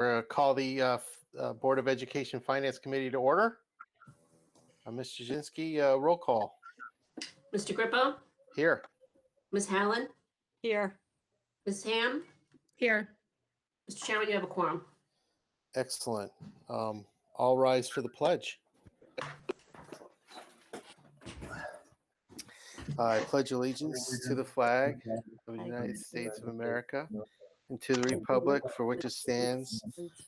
We're going to call the Board of Education Finance Committee to order. Ms. Jasinski, roll call. Mr. Grippo? Here. Ms. Hallen? Here. Ms. Ham? Here. Mr. Chairman, you have a quorum. Excellent. All rise for the pledge. I pledge allegiance to the flag of the United States of America and to the republic for which it stands,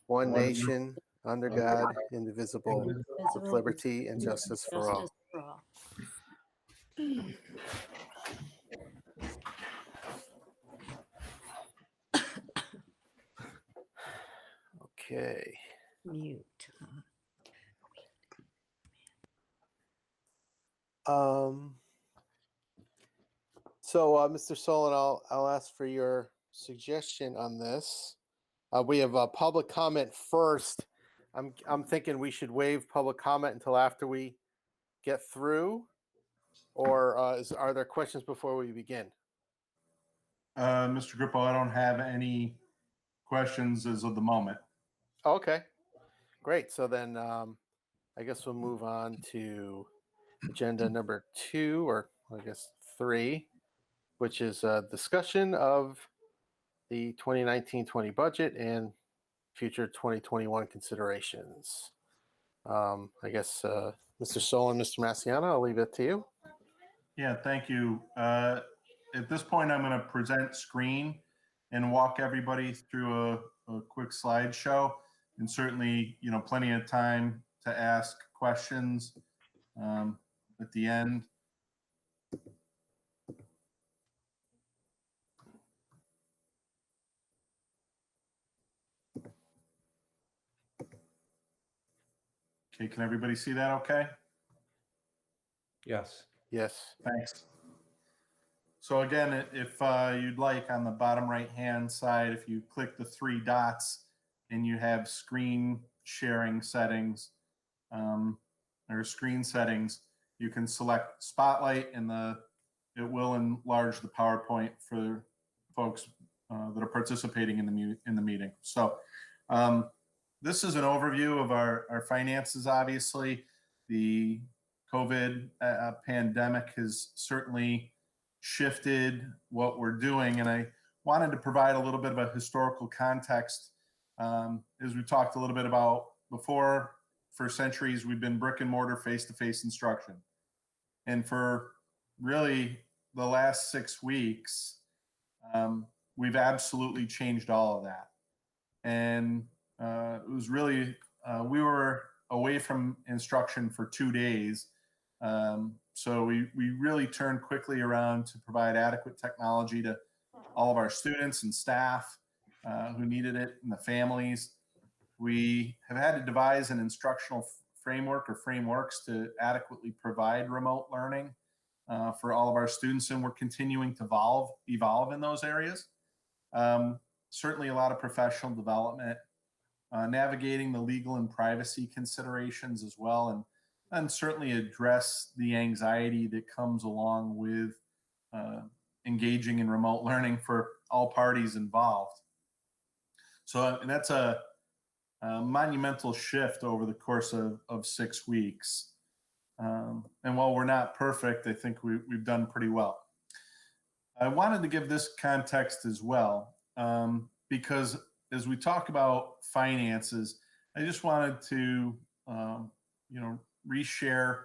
one nation, under God, indivisible, with liberty and justice for all. Okay. Mute. Mr. Solon, I'll ask for your suggestion on this. We have a public comment first. I'm thinking we should waive public comment until after we get through, or are there questions before we begin? Mr. Grippo, I don't have any questions as of the moment. Okay, great. So then I guess we'll move on to agenda number 2, or I guess 3, which is a discussion of the 2019-20 budget and future 2021 considerations. I guess Mr. Solon, Mr. Massiano, I'll leave it to you. Yeah, thank you. At this point, I'm going to present screen and walk everybody through a quick slideshow, and certainly, plenty of time to ask questions at the end. Okay, can everybody see that okay? Yes. Yes. Thanks. So again, if you'd like, on the bottom right-hand side, if you click the 3 dots and you have screen sharing settings or screen settings, you can select Spotlight, and it will enlarge the PowerPoint for folks that are participating in the meeting. So this is an overview of our finances. Obviously, the COVID pandemic has certainly shifted what we're doing, and I wanted to provide a little bit of a historical context. As we talked a little bit about before, for centuries we've been brick and mortar face-to-face instruction, and for really the last 6 weeks we've absolutely changed all of that. And it was really we were away from instruction for 2 days. So we really turned quickly around to provide adequate technology to all of our students and staff who needed it, and the families. We have had to devise an instructional framework or frameworks to adequately provide remote learning for all of our students, and we're continuing to evolve in those areas. Certainly a lot of professional development, navigating the legal and privacy considerations as well, and certainly address the anxiety that comes along with engaging in remote learning for all parties involved. So and that's a monumental shift over the course of 6 weeks. And while we're not perfect, I think we've done pretty well. I wanted to give this context as well, because as we talk about finances, I just wanted to reshare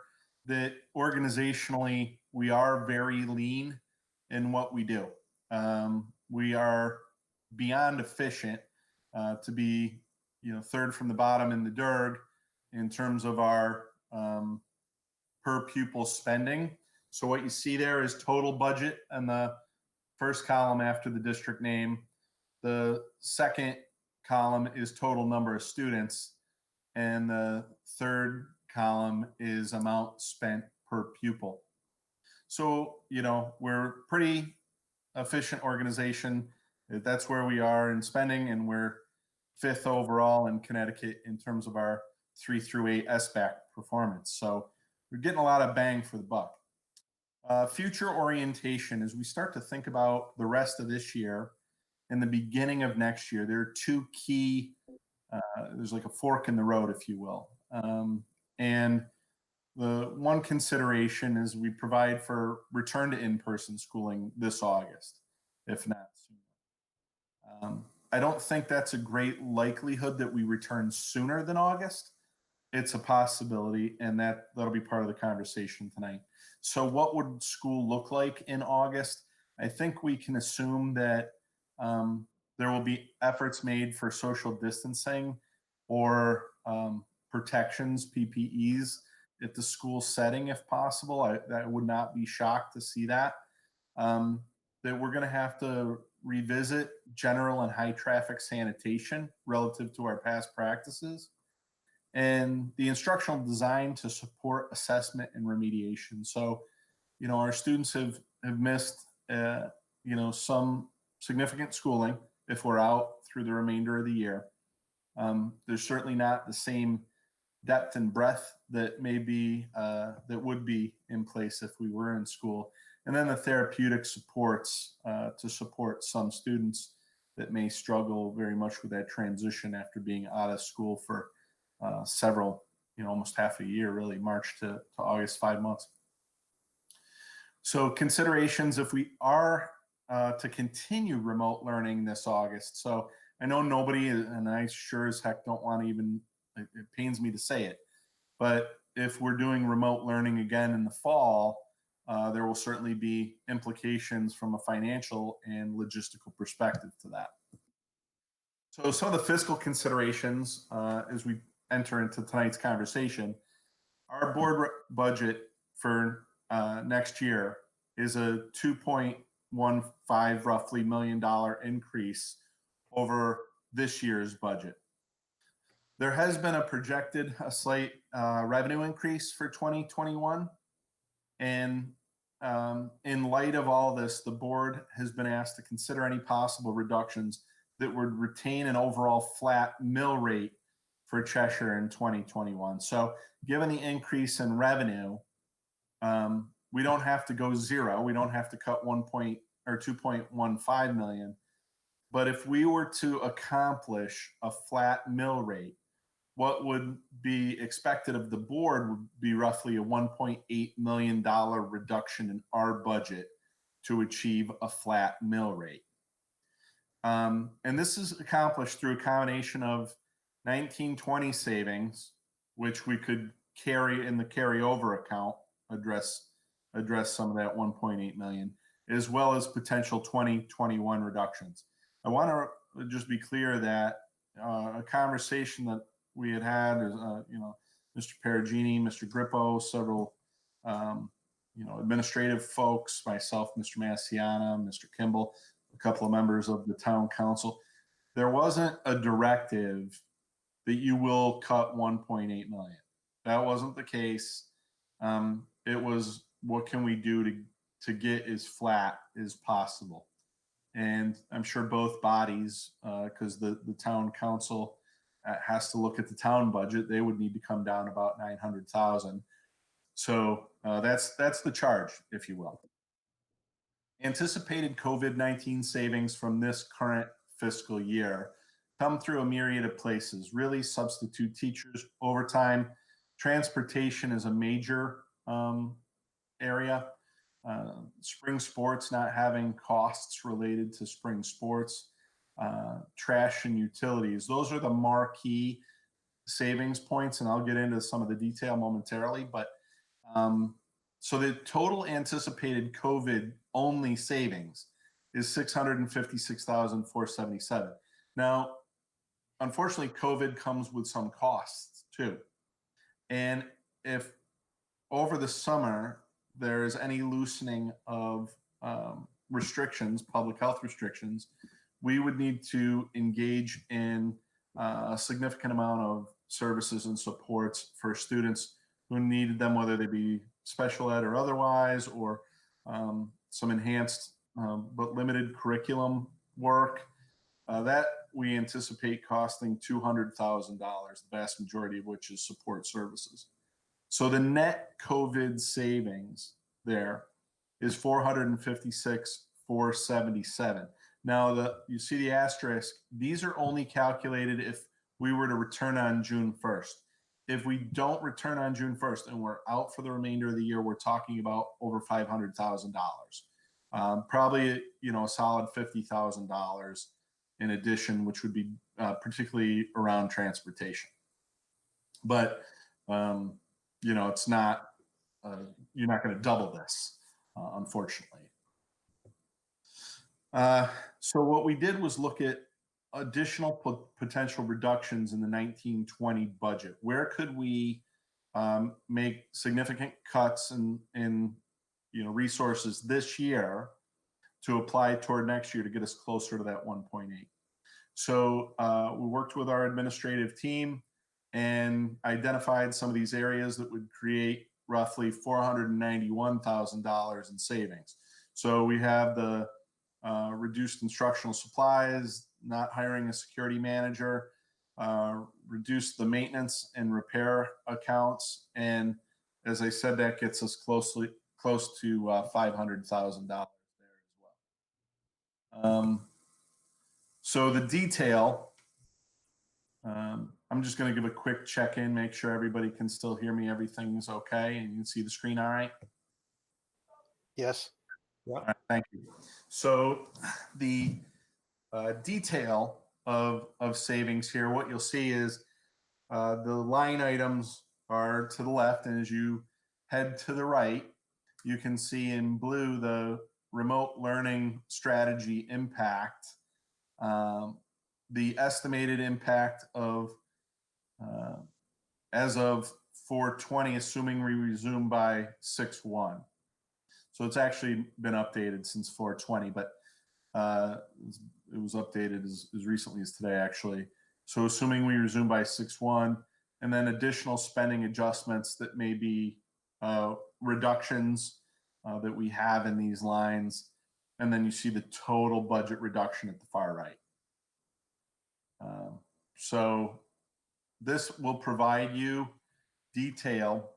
that organizationally we are very lean in what we do. We are beyond efficient to be third from the bottom in the DERG in terms of our per pupil spending. So what you see there is total budget in the first column after the district name. The second column is total number of students, and the third column is amount spent per pupil. So, we're pretty efficient organization. That's where we are in spending, and we're 5th overall in Connecticut in terms of our 3 through 8 SBAC performance. So we're getting a lot of bang for the buck. Future orientation, as we start to think about the rest of this year and the beginning of next year, there are 2 key there's like a fork in the road, if you will. And the one consideration is we provide for return to in-person schooling this August, if not sooner. I don't think that's a great likelihood that we return sooner than August. It's a possibility, and that'll be part of the conversation tonight. So what would school look like in August? I think we can assume that there will be efforts made for social distancing or protections, PPEs, at the school setting if possible. I would not be shocked to see that. That we're going to have to revisit general and high traffic sanitation relative to our past practices, and the instructional design to support assessment and remediation. So, our students have missed, some significant schooling if we're out through the remainder of the year. There's certainly not the same depth and breadth that would be in place if we were in school. And then the therapeutic supports to support some students that may struggle very much with that transition after being out of school for several, almost half a year, really, March to August, 5 months. So considerations if we are to continue remote learning this August. So I know nobody, and I sure as heck don't want to even, it pains me to say it, but if we're doing remote learning again in the fall, there will certainly be implications from a financial and logistical perspective to that. So some of the fiscal considerations as we enter into tonight's conversation, our board budget for next year is a $2.15 roughly $1 million increase over this year's budget. There has been a slight revenue increase for 2021. And in light of all this, the board has been asked to consider any possible reductions that would retain an overall flat mill rate for Cheshire in 2021. So given the increase in revenue, we don't have to go zero. We don't have to cut 2.15 million. But if we were to accomplish a flat mill rate, what would be expected of the board would be roughly a $1.8 million reduction in our budget to achieve a flat mill rate. And this is accomplished through a combination of 1920 savings, which we could carry in the carryover account, address some of that 1.8 million, as well as potential 2021 reductions. I want to just be clear that a conversation that we had is, Mr. Perugini, Mr. Grippo, several, administrative folks, myself, Mr. Massiana, Mr. Kimball, a couple of members of the town council. There wasn't a directive that you will cut 1.8 million. That wasn't the case. It was, what can we do to get as flat as possible? And I'm sure both bodies, because the town council has to look at the town budget, they would need to come down about 900,000. So that's the charge, if you will. Anticipated COVID-19 savings from this current fiscal year come through a myriad of places, really substitute teachers, overtime, transportation is a major area. Spring sports, not having costs related to spring sports, trash and utilities. Those are the marquee savings points, and I'll get into some of the detail momentarily. But so the total anticipated COVID only savings is $656,477. Now, unfortunately, COVID comes with some costs too. And if over the summer there is any loosening of restrictions, public health restrictions, we would need to engage in a significant amount of services and supports for students who needed them, whether they be special ed or otherwise, or some enhanced but limited curriculum work. That we anticipate costing $200,000, the vast majority of which is support services. So the net COVID savings there is $456,477. Now, you see the asterisk. These are only calculated if we were to return on June 1st. If we don't return on June 1st and we're out for the remainder of the year, we're talking about over $500,000. Probably, a solid $50,000 in addition, which would be particularly around transportation. But, it's not, you're not going to double this, unfortunately. So what we did was look at additional potential reductions in the 1920 budget. Where could we make significant cuts in resources this year to apply toward next year to get us closer to that 1.8? So we worked with our administrative team and identified some of these areas that would create roughly $491,000 in savings. So we have the reduced instructional supplies, not hiring a security manager, reduce the maintenance and repair accounts. And as I said, that gets us close to $500,000 there as well. So the detail, I'm just going to give a quick check-in, make sure everybody can still hear me. Everything's okay, and you can see the screen all right? Yes. All right, thank you. So the detail of savings here, what you'll see is the line items are to the left, and as you head to the right, you can see in blue the remote learning strategy impact. The estimated impact of as of 4/20, assuming we resume by 6/1. So it's actually been updated since 4/20, but it was updated as recently as today, actually. So assuming we resume by 6/1, and then additional spending adjustments that may be reductions that we have in these lines. And then you see the total budget reduction at the far right. So this will provide you detail.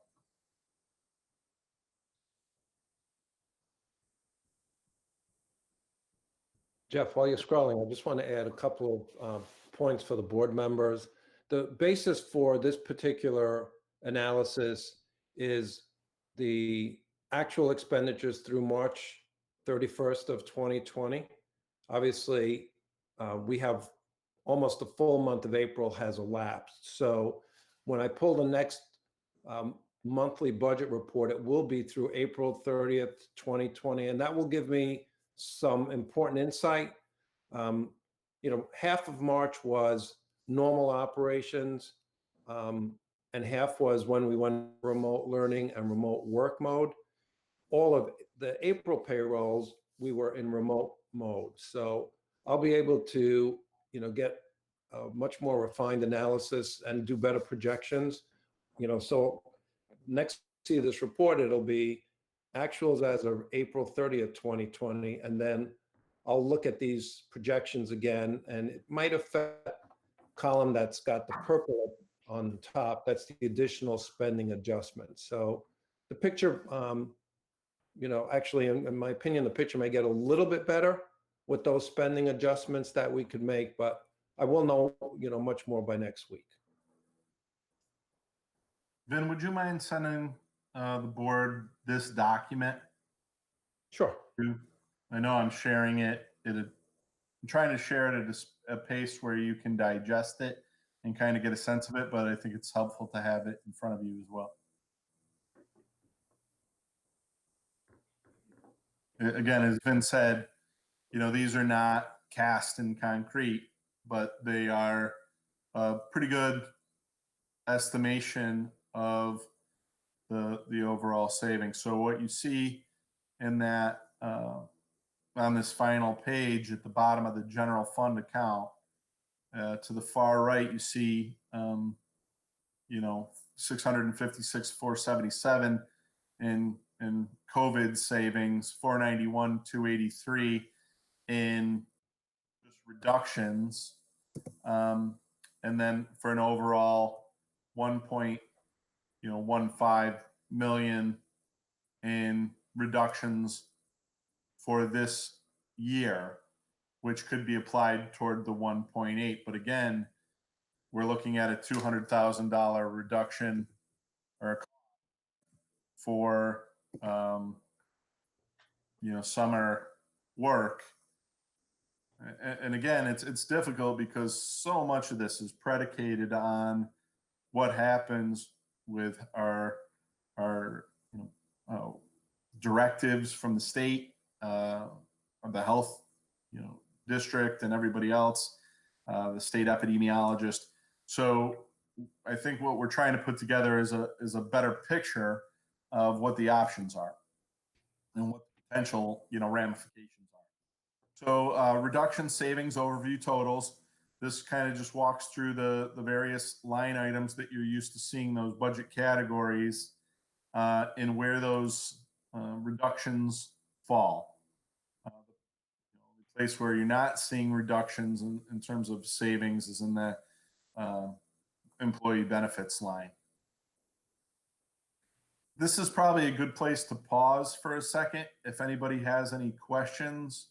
Jeff, while you're scrolling, I just want to add a couple of points for the board members. The basis for this particular analysis is the actual expenditures through March 31st of 2020. Obviously, we have almost a full month of April has elapsed. So when I pull the next monthly budget report, it will be through April 30th, 2020, and that will give me some important insight. Half of March was normal operations, and half was when we went remote learning and remote work mode. All of the April payrolls, we were in remote mode. So I'll be able to, get a much more refined analysis and do better projections. So next see this report, it'll be actuals as of April 30th, 2020, and then I'll look at these projections again, and it might affect column that's got the purple on the top. That's the additional spending adjustment. So the picture, actually, in my opinion, the picture may get a little bit better with those spending adjustments that we could make, but I will know, much more by next week. Vin, would you mind sending the board this document? Sure. I know I'm sharing it. I'm trying to share it at a pace where you can digest it and kind of get a sense of it, but I think it's helpful to have it in front of you as well. Again, as Vin said, these are not cast in concrete, but they are a pretty good estimation of the overall savings. So what you see in that on this final page at the bottom of the general fund account, to the far right, you see 656,477 in COVID savings, 491,283 in just reductions, and then for an overall 1.15 million in reductions for this year, which could be applied toward the 1.8. But again, we're looking at a $200,000 reduction or for summer work. And again, it's difficult because so much of this is predicated on what happens with our directives from the state, of the health, district, and everybody else, the state epidemiologist. So I think what we're trying to put together is a better picture of what the options are and what the potential ramifications are. So reduction, savings, overview, totals. This kind of just walks through the various line items that you're used to seeing, those budget categories, and where those reductions fall. The place where you're not seeing reductions in terms of savings is in the employee benefits line. This is probably a good place to pause for a second. If anybody has any questions,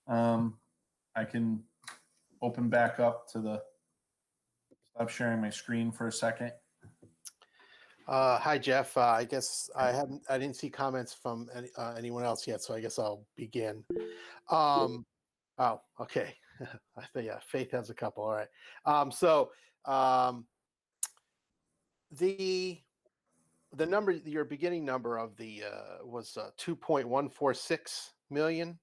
I can open back up to stop sharing my screen for a second. Hi, Jeff. I guess I didn't see comments from anyone else yet, so I guess I'll begin. Oh, okay. I think, yeah, Faith has a couple. All right. The number, your beginning number of the was 2.146 million,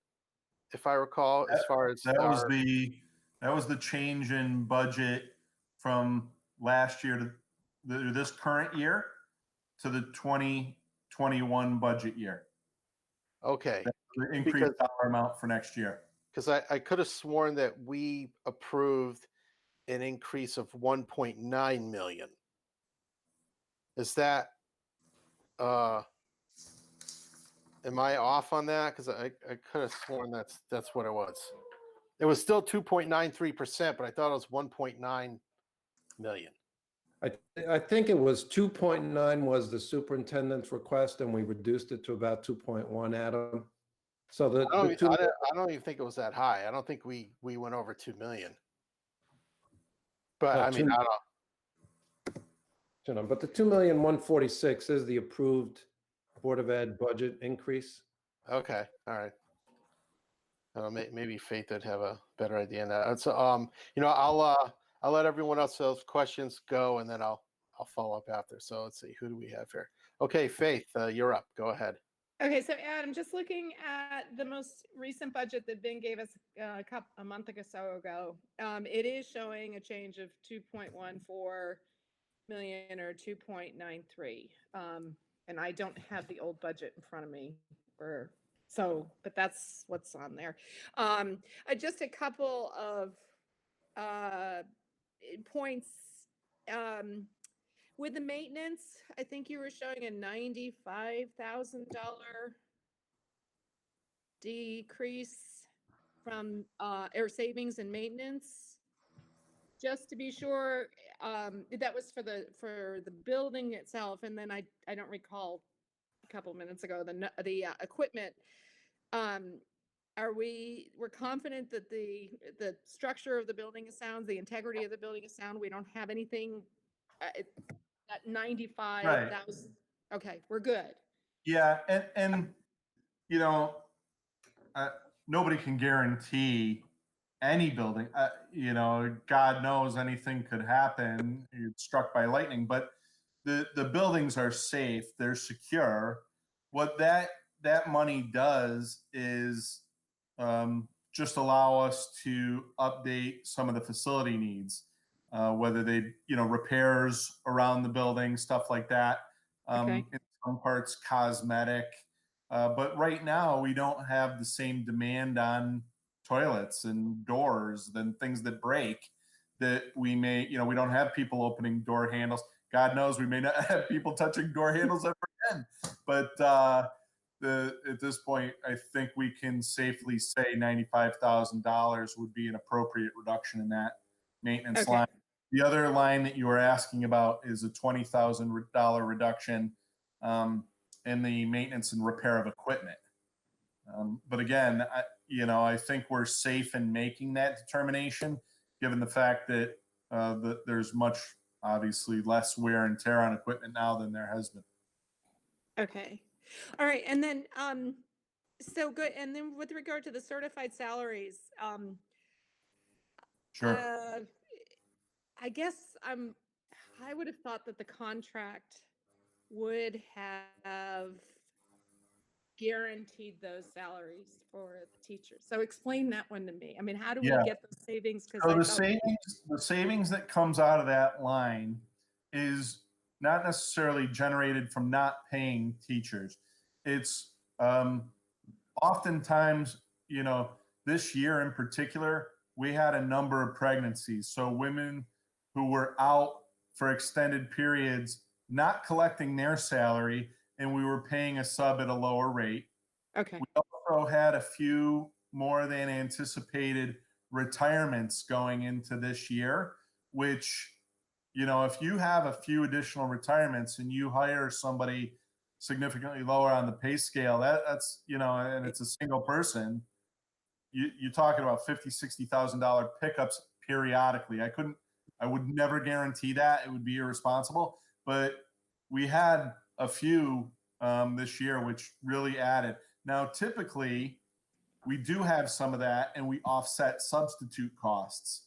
if I recall, as far as that was the change in budget from last year to this current year to the 2021 budget year. Okay. That's the increased dollar amount for next year. Because I could have sworn that we approved an increase of 1.9 million. Is that am I off on that? Because I could have sworn that's what it was. It was still 2.93%, but I thought it was 1.9 million. I think it was 2.9 was the superintendent's request, and we reduced it to about 2.1, Adam. So I don't even think it was that high. I don't think we went over 2 million. But I mean, I don't. But the 2,146,000 is the approved Board of Ed budget increase. Okay, all right. Maybe Faith would have a better idea on that. So, I'll let everyone else's questions go, and then I'll follow up after. So let's see, who do we have here? Okay, Faith, you're up. Go ahead. Okay, so Adam, just looking at the most recent budget that Ben gave us a month or so ago, it is showing a change of 2.14 million or 2.93. And I don't have the old budget in front of me, but that's what's on there. Just a couple of points. With the maintenance, I think you were showing a $95,000 decrease from air savings and maintenance. Just to be sure, that was for the building itself, and then I don't recall a couple minutes ago the equipment. We're confident that the structure of the building is sound, the integrity of the building is sound. We don't have anything. At 95,000. Right. Okay, we're good. Yeah, and nobody can guarantee any building. God knows anything could happen. You're struck by lightning, but the buildings are safe. They're secure. What that money does is just allow us to update some of the facility needs. Whether they, repairs around the building, stuff like that. Okay. In some parts, cosmetic. But right now, we don't have the same demand on toilets and doors than things that break that we may, we don't have people opening door handles. God knows we may not have people touching door handles ever again. But at this point, I think we can safely say $95,000 would be an appropriate reduction in that maintenance line. The other line that you were asking about is a $20,000 reduction in the maintenance and repair of equipment. But again, I think we're safe in making that determination, given the fact that that there's much, obviously, less wear and tear on equipment now than there has been. Okay. All right. And then, so good. And then with regard to the certified salaries, Sure. I guess I would have thought that the contract would have guaranteed those salaries for the teachers. So explain that one to me. I mean, how do we Yeah. get those savings? Because So I the thought, savings that comes out of that line is not necessarily generated from not paying teachers. It's oftentimes, this year in particular, we had a number of pregnancies. So women who were out for extended periods, not collecting their salary, and we were paying a sub at a lower rate. okay. We also had a few more than anticipated retirements going into this year, which, if you have a few additional retirements and you hire somebody significantly lower on the pay scale, that's, and it's a single person, you're talking about $50,000-$60,000 pickups periodically. I would never guarantee that. It would be irresponsible, but we had a few this year, which really added. Now, typically, we do have some of that and we offset substitute costs,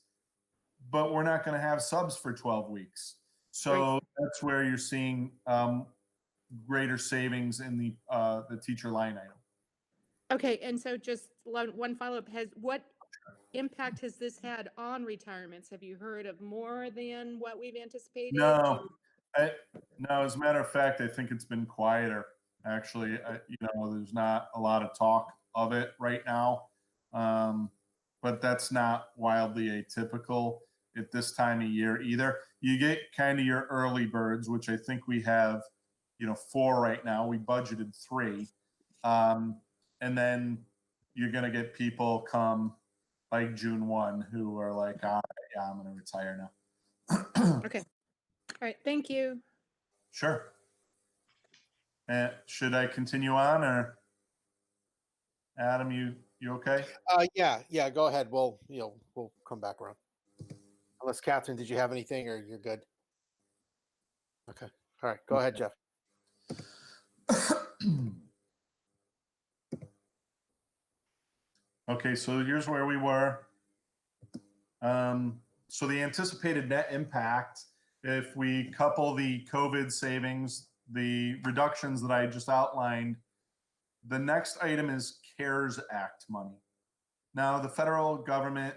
but we're not going to have subs for 12 weeks. So that's where you're seeing greater savings in the teacher line item. Okay. And so just one follow-up, what impact has this had on retirements? Have you heard of more than what we've anticipated? No, no. As a matter of fact, I think it's been quieter. Actually, there's not a lot of talk of it right now, but that's not wildly atypical at this time of year either. You get kind of your early birds, which I think we have, 4 right now. We budgeted 3, and then you're going to get people come like June 1 who are like, yeah, I'm going to retire now. Okay. All right. Thank you. Sure. Should I continue on, or Adam, you okay? Yeah. Go ahead. We'll come back around. Unless Catherine, did you have anything, or you're good? Okay. All right. Go ahead, Jeff. Okay, so here's where we were. So the anticipated net impact, if we couple the COVID savings, the reductions that I just outlined, the next item is CARES Act money. Now, the federal government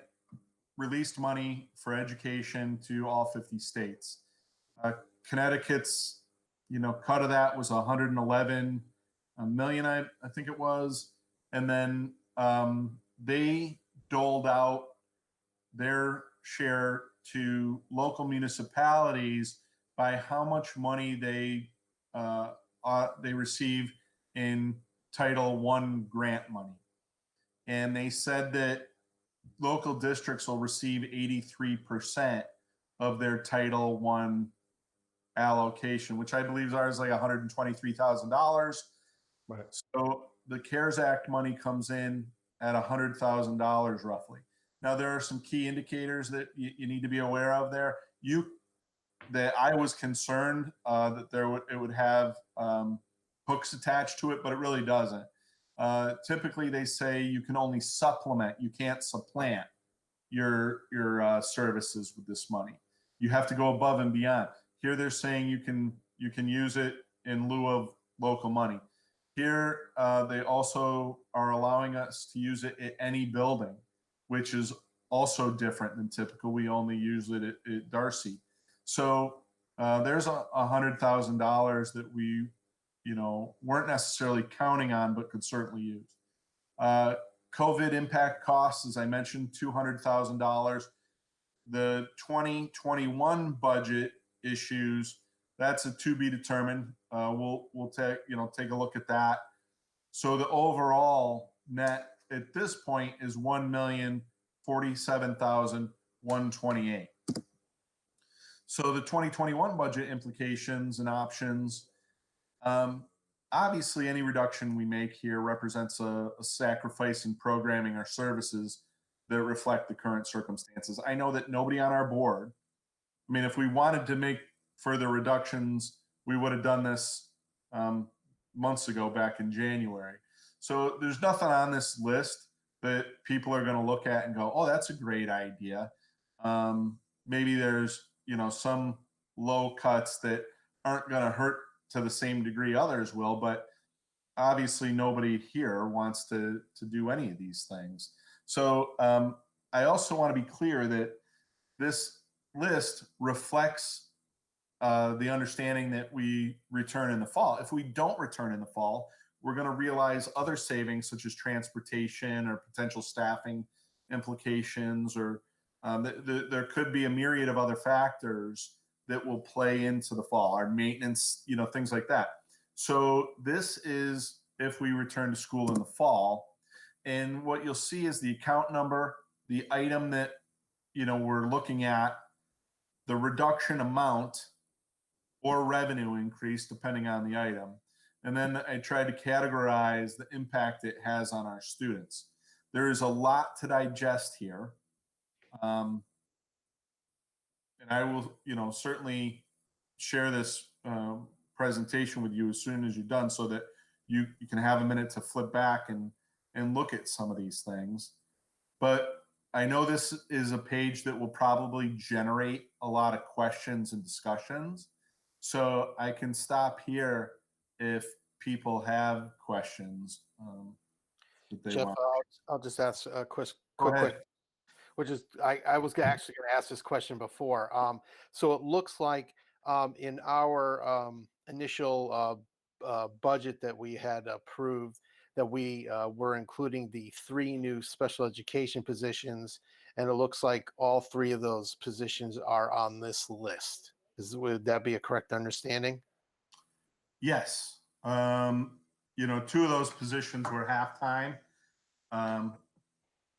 released money for education to all 50 states. Connecticut's, cut of that was 111 million, I think it was. And then they doled out their share to local municipalities by how much money they receive in Title I grant money. And they said that local districts will receive 83% of their Title I allocation, which I believe is ours, like $123,000. Right. So the CARES Act money comes in at $100,000 roughly. Now, there are some key indicators that you need to be aware of there. That I was concerned that it would have hooks attached to it, but it really doesn't. Typically, they say you can only supplement, you can't supplant your services with this money. You have to go above and beyond. Here, they're saying you can use it in lieu of local money. Here, they also are allowing us to use it at any building, which is also different than typical. We only use it at Darcy. So there's $100,000 that we, weren't necessarily counting on, but could certainly use. COVID impact costs, as I mentioned, $200,000. The 2021 budget issues, that's a to be determined. We'll take a look at that. So the overall net at this point is $1,047,128. So the 2021 budget implications and options, obviously any reduction we make here represents a sacrifice in programming our services that reflect the current circumstances. I know that nobody on our board I mean, if we wanted to make further reductions, we would have done this months ago, back in January. So there's nothing on this list that people are going to look at and go, oh, that's a great idea. Maybe there's, some low cuts that aren't going to hurt to the same degree others will, but obviously nobody here wants to do any of these things. So I also want to be clear that this list reflects the understanding that we return in the fall. If we don't return in the fall, we're going to realize other savings such as transportation or potential staffing implications, or there could be a myriad of other factors that will play into the fall, our maintenance, things like that. So this is if we return to school in the fall. And what you'll see is the account number, the item that, we're looking at, the reduction amount or revenue increase, depending on the item. And then I tried to categorize the impact it has on our students. There is a lot to digest here. And I will, certainly share this presentation with you as soon as you're done, so that you can have a minute to flip back and look at some of these things. But I know this is a page that will probably generate a lot of questions and discussions. So I can stop here if people have questions that they Jeff, want. I'll just ask a quick, Go ahead. which is I was actually going to ask this question before. So it looks like in our initial budget that we had approved, that we were including the 3 new special education positions, and it looks like all 3 of those positions are on this list. Would that be a correct understanding? Yes. 2 of those positions were halftime.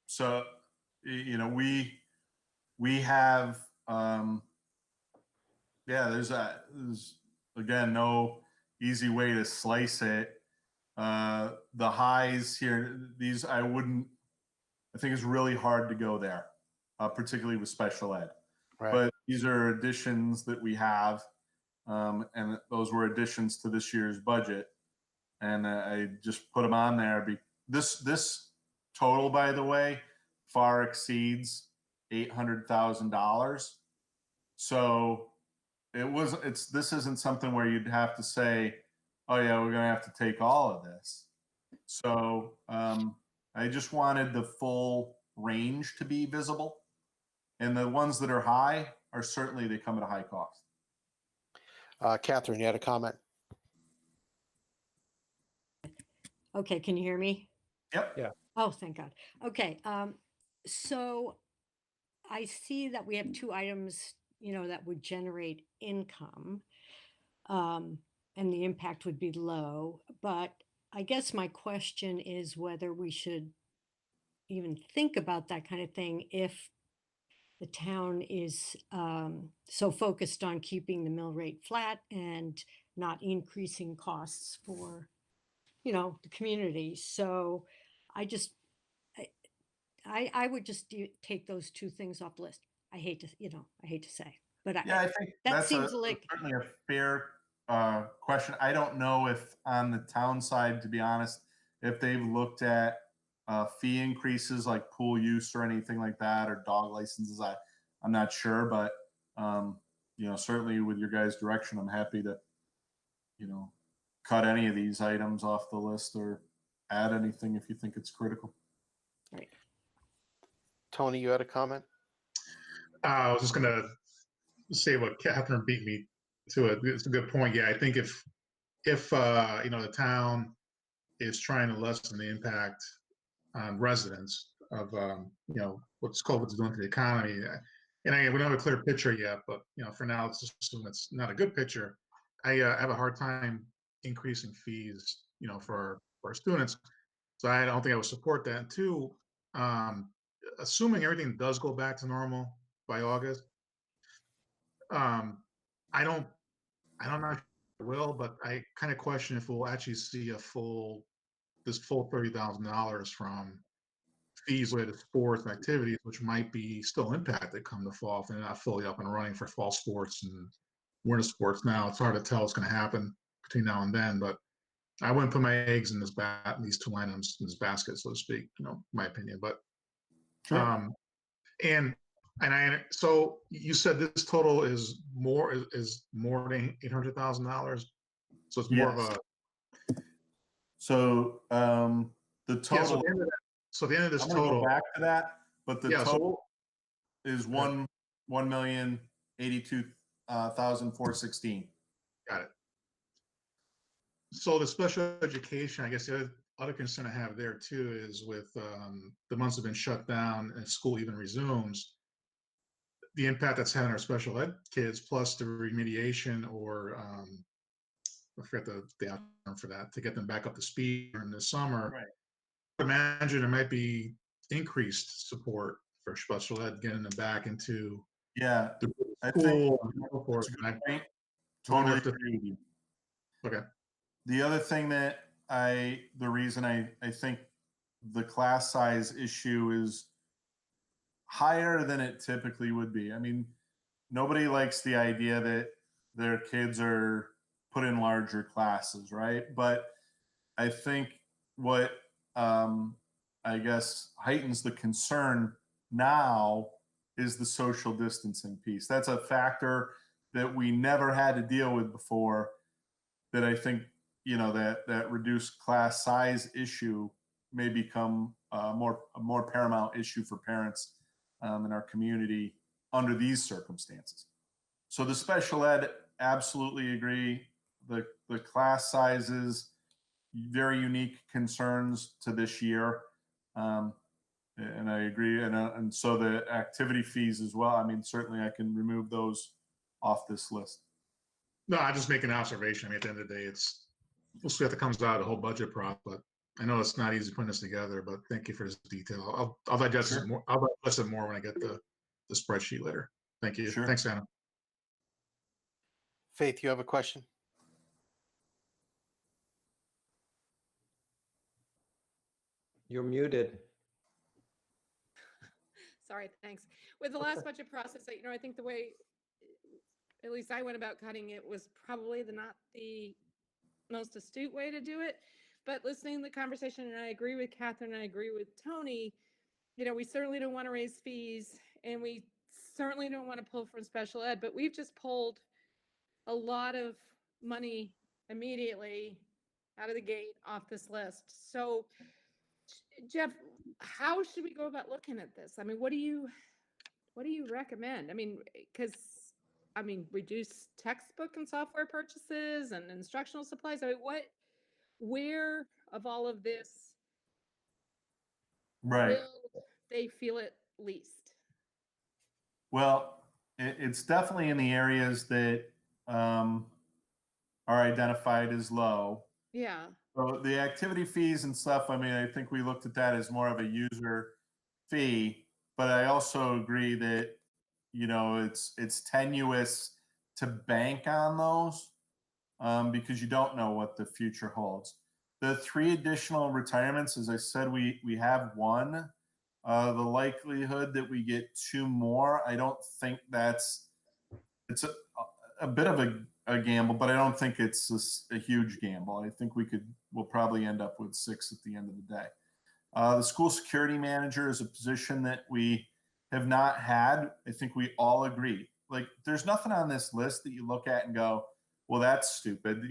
So, we have, there's again, no easy way to slice it. The highs here, these, I think it's really hard to go there, particularly with special ed. Right. But these are additions that we have, and those were additions to this year's budget. And I just put them on there. This total, by the way, far exceeds $800,000. So this isn't something where you'd have to say, oh yeah, we're going to have to take all of this. So I just wanted the full range to be visible. And the ones that are high are certainly, they come at a high cost. Catherine, you had a comment? Okay, can you hear me? Yep. Yeah. Oh, thank God. Okay, so I see that we have 2 items, that would generate income, and the impact would be low. But I guess my question is whether we should even think about that kind of thing if the town is so focused on keeping the mill rate flat and not increasing costs for the community. So I just, I would just take those 2 things off the list. I hate to say, but Yeah, I think that that's seems like, certainly a fair question. I don't know if on the town side, to be honest, if they've looked at fee increases like pool use or anything like that, or dog licenses. I'm not sure, but certainly with your guys' direction, I'm happy to, cut any of these items off the list or add anything if you think it's critical. right. Tony, you had a comment? I was just going to say what Catherine beat me to it. It's a good point. Yeah, I think if the town is trying to lessen the impact on residents of what's COVID's doing to the economy, and we don't have a clear picture yet, but for now, it's just it's not a good picture. I have a hard time increasing fees, for our students. So I don't think I would support that. And 2, assuming everything does go back to normal by August, I don't know if it will, but I kind of question if we'll actually see this full $30,000 fees related to sports and activities, which might be still impacted come the fall if they're not fully up and running for fall sports and winter sports now. It's hard to tell what's going to happen between now and then, but I wouldn't put my eggs in these two items in this basket, so to speak, my opinion. But and so you said this total is more than $800,000. So it's more of Yes. a So the yeah. total. So the end of this I'm gonna total. go back to that, but the Yeah. total is $1,082,416. Got it. So the special education, I guess the other concern I have there too is with the months have been shut down and school even resumes, the impact that's had on our special ed kids, plus the remediation or I forget the outcome for that, to get them back up to speed during the summer. Right. I imagine there might be increased support for special ed, getting them back into Yeah, the I school think and so forth. that's a good point. wonder Totally if the- agree with you. Okay. The other thing that the reason I think the class size issue is higher than it typically would be. I mean, nobody likes the idea that their kids are put in larger classes, right? But I think what I guess heightens the concern now is the social distancing piece. That's a factor that we never had to deal with before. That I think that reduced class size issue may become a more paramount issue for parents in our community under these circumstances. So the special ed, absolutely agree. The class sizes, very unique concerns to this year, and I agree. And so the activity fees as well. I mean, certainly I can remove those off this list. No, I just make an observation. I mean, at the end of the day, we'll see how that comes out of the whole budget prop, but I know it's not easy putting this together, but thank you for this detail. I'll digest it more. I'll digest it more when I get the spreadsheet later. Thank you. Sure. Thanks, Anna. Faith, you have a question? You're muted. Sorry, thanks. With the last budget process, I think the way, at least I went about cutting it, was probably not the most astute way to do it. But listening to the conversation, and I agree with Catherine, and I agree with Tony, we certainly don't want to raise fees, and we certainly don't want to pull from special ed, but we've just pulled a lot of money immediately out of the gate off this list. So, Jeff, how should we go about looking at this? I mean, what do you recommend? I mean, because reduce textbook and software purchases and instructional supplies. I mean, where of all of this Right. will they feel it least? Well, it's definitely in the areas that are identified as low. Yeah. So the activity fees and stuff, I mean, I think we looked at that as more of a user fee, but I also agree that, it's tenuous to bank on those because you don't know what the future holds. The 3 additional retirements, as I said, we have one. The likelihood that we get 2 more, I don't think it's a bit of a gamble, but I don't think it's a huge gamble. I think we'll probably end up with 6 at the end of the day. The school security manager is a position that we have not had. I think we all agree. Like, there's nothing on this list that you look at and go, well, that's stupid.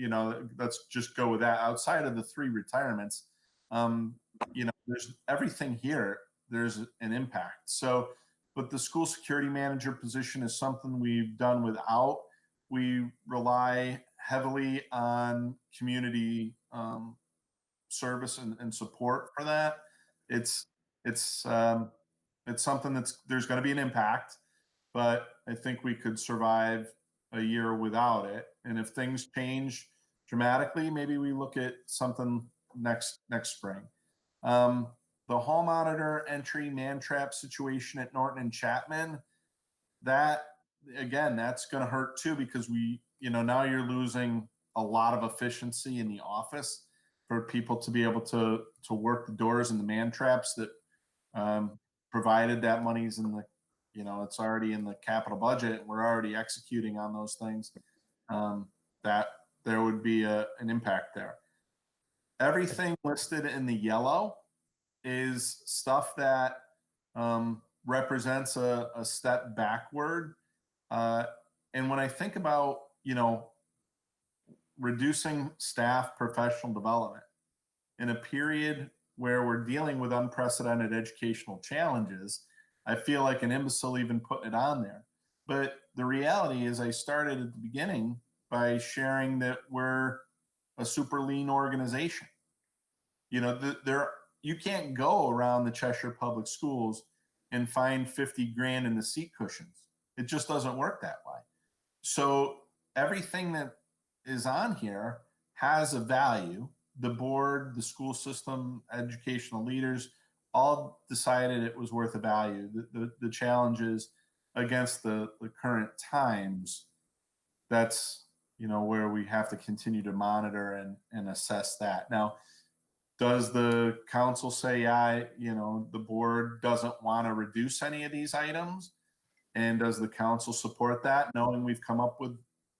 Let's just go with that. Outside of the 3 retirements, there's everything here. There's an impact. So, but the school security manager position is something we've done without. We rely heavily on community service and support for that. It's something there's going to be an impact, but I think we could survive a year without it. And if things change dramatically, maybe we look at something next spring. The hall monitor entry man trap situation at Norton and Chapman, that's going to hurt too, because now you're losing a lot of efficiency in the office for people to be able to work the doors and the man traps that provided that money's in the, it's already in the capital budget, we're already executing on those things, that there would be an impact there. Everything listed in the yellow is stuff that represents a step backward. And when I think about, reducing staff professional development in a period where we're dealing with unprecedented educational challenges, I feel like an imbecile even putting it on there. But the reality is, I started at the beginning by sharing that we're a super lean organization. You can't go around the Cheshire Public Schools and find 50 grand in the seat cushions. It just doesn't work that way. So everything that is on here has a value. The board, the school system, educational leaders all decided it was worth a value. The challenges against the current times, that's where we have to continue to monitor and assess that. Now, does the council say, the board doesn't want to reduce any of these items? And does the council support that, knowing we've come up with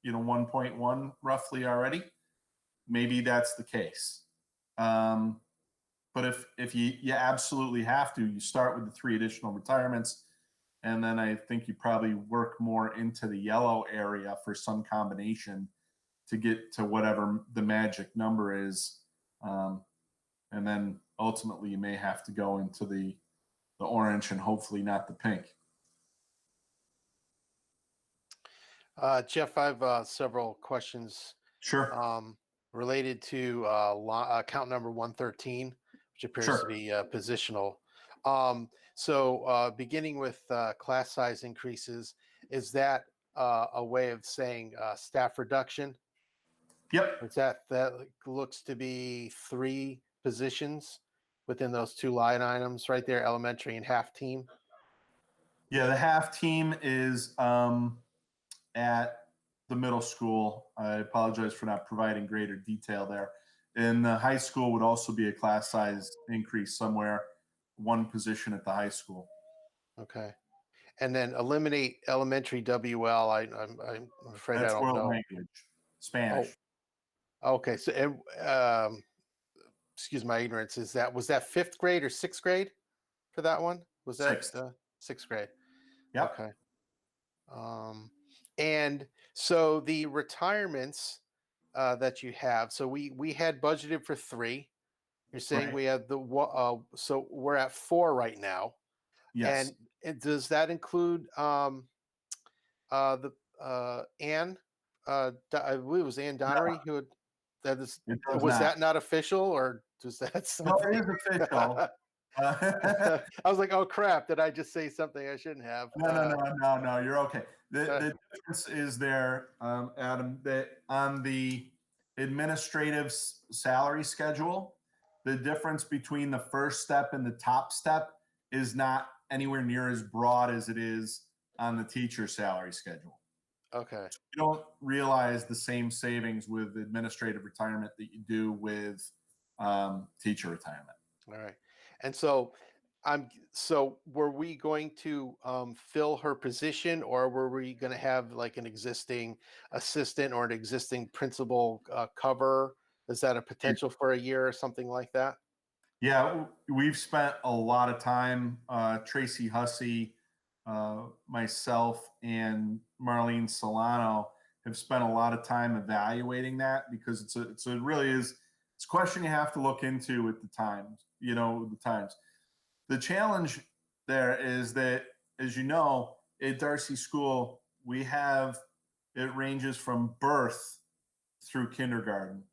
1.1 roughly already? Maybe that's the case. But if you absolutely have to, you start with the 3 additional retirements, and then I think you probably work more into the yellow area for some combination to get to whatever the magic number is. And then ultimately you may have to go into the orange and hopefully not the pink. Jeff, I have several questions Sure. related to account number 113, which appears Sure. to be positional. Beginning with class size increases, is that a way of saying staff reduction? Yep. Is that looks to be 3 positions within those 2 line items right there, elementary and half team? Yeah, the half team is at the middle school. I apologize for not providing greater detail there. In the high school would also be a class size increase somewhere, 1 position at the high school. Okay. And then eliminate elementary WL. I'm afraid That's I don't world know. language, Spanish. Okay. So, excuse my ignorance. Was that 5th grade or 6th grade for that one? Was that 6th grade? Yep. Okay. And so the retirements that you have. So we had budgeted for 3. You're saying Right. we have so we're at 4 right now. Yes. And does that include Ann? I believe it was Ann Donnery who had that is. It does Was not. that not official, or does that No, something? it is official. I was like, oh crap! Did I just say something I shouldn't have? No. You're okay. The difference is there, Adam, that on the administrative salary schedule, the difference between the first step and the top step is not anywhere near as broad as it is on the teacher salary schedule. Okay. You don't realize the same savings with administrative retirement that you do with teacher retirement. All right. And so were we going to fill her position, or were we going to have like an existing assistant or an existing principal cover? Is that a potential for a year or something like that? Yeah, we've spent a lot of time, Tracy Hussey, myself, and Marlene Solano have spent a lot of time evaluating that, because it's a question you have to look into at the times, The challenge there is that, as you know, at Darcy School, it ranges from birth through kindergarten.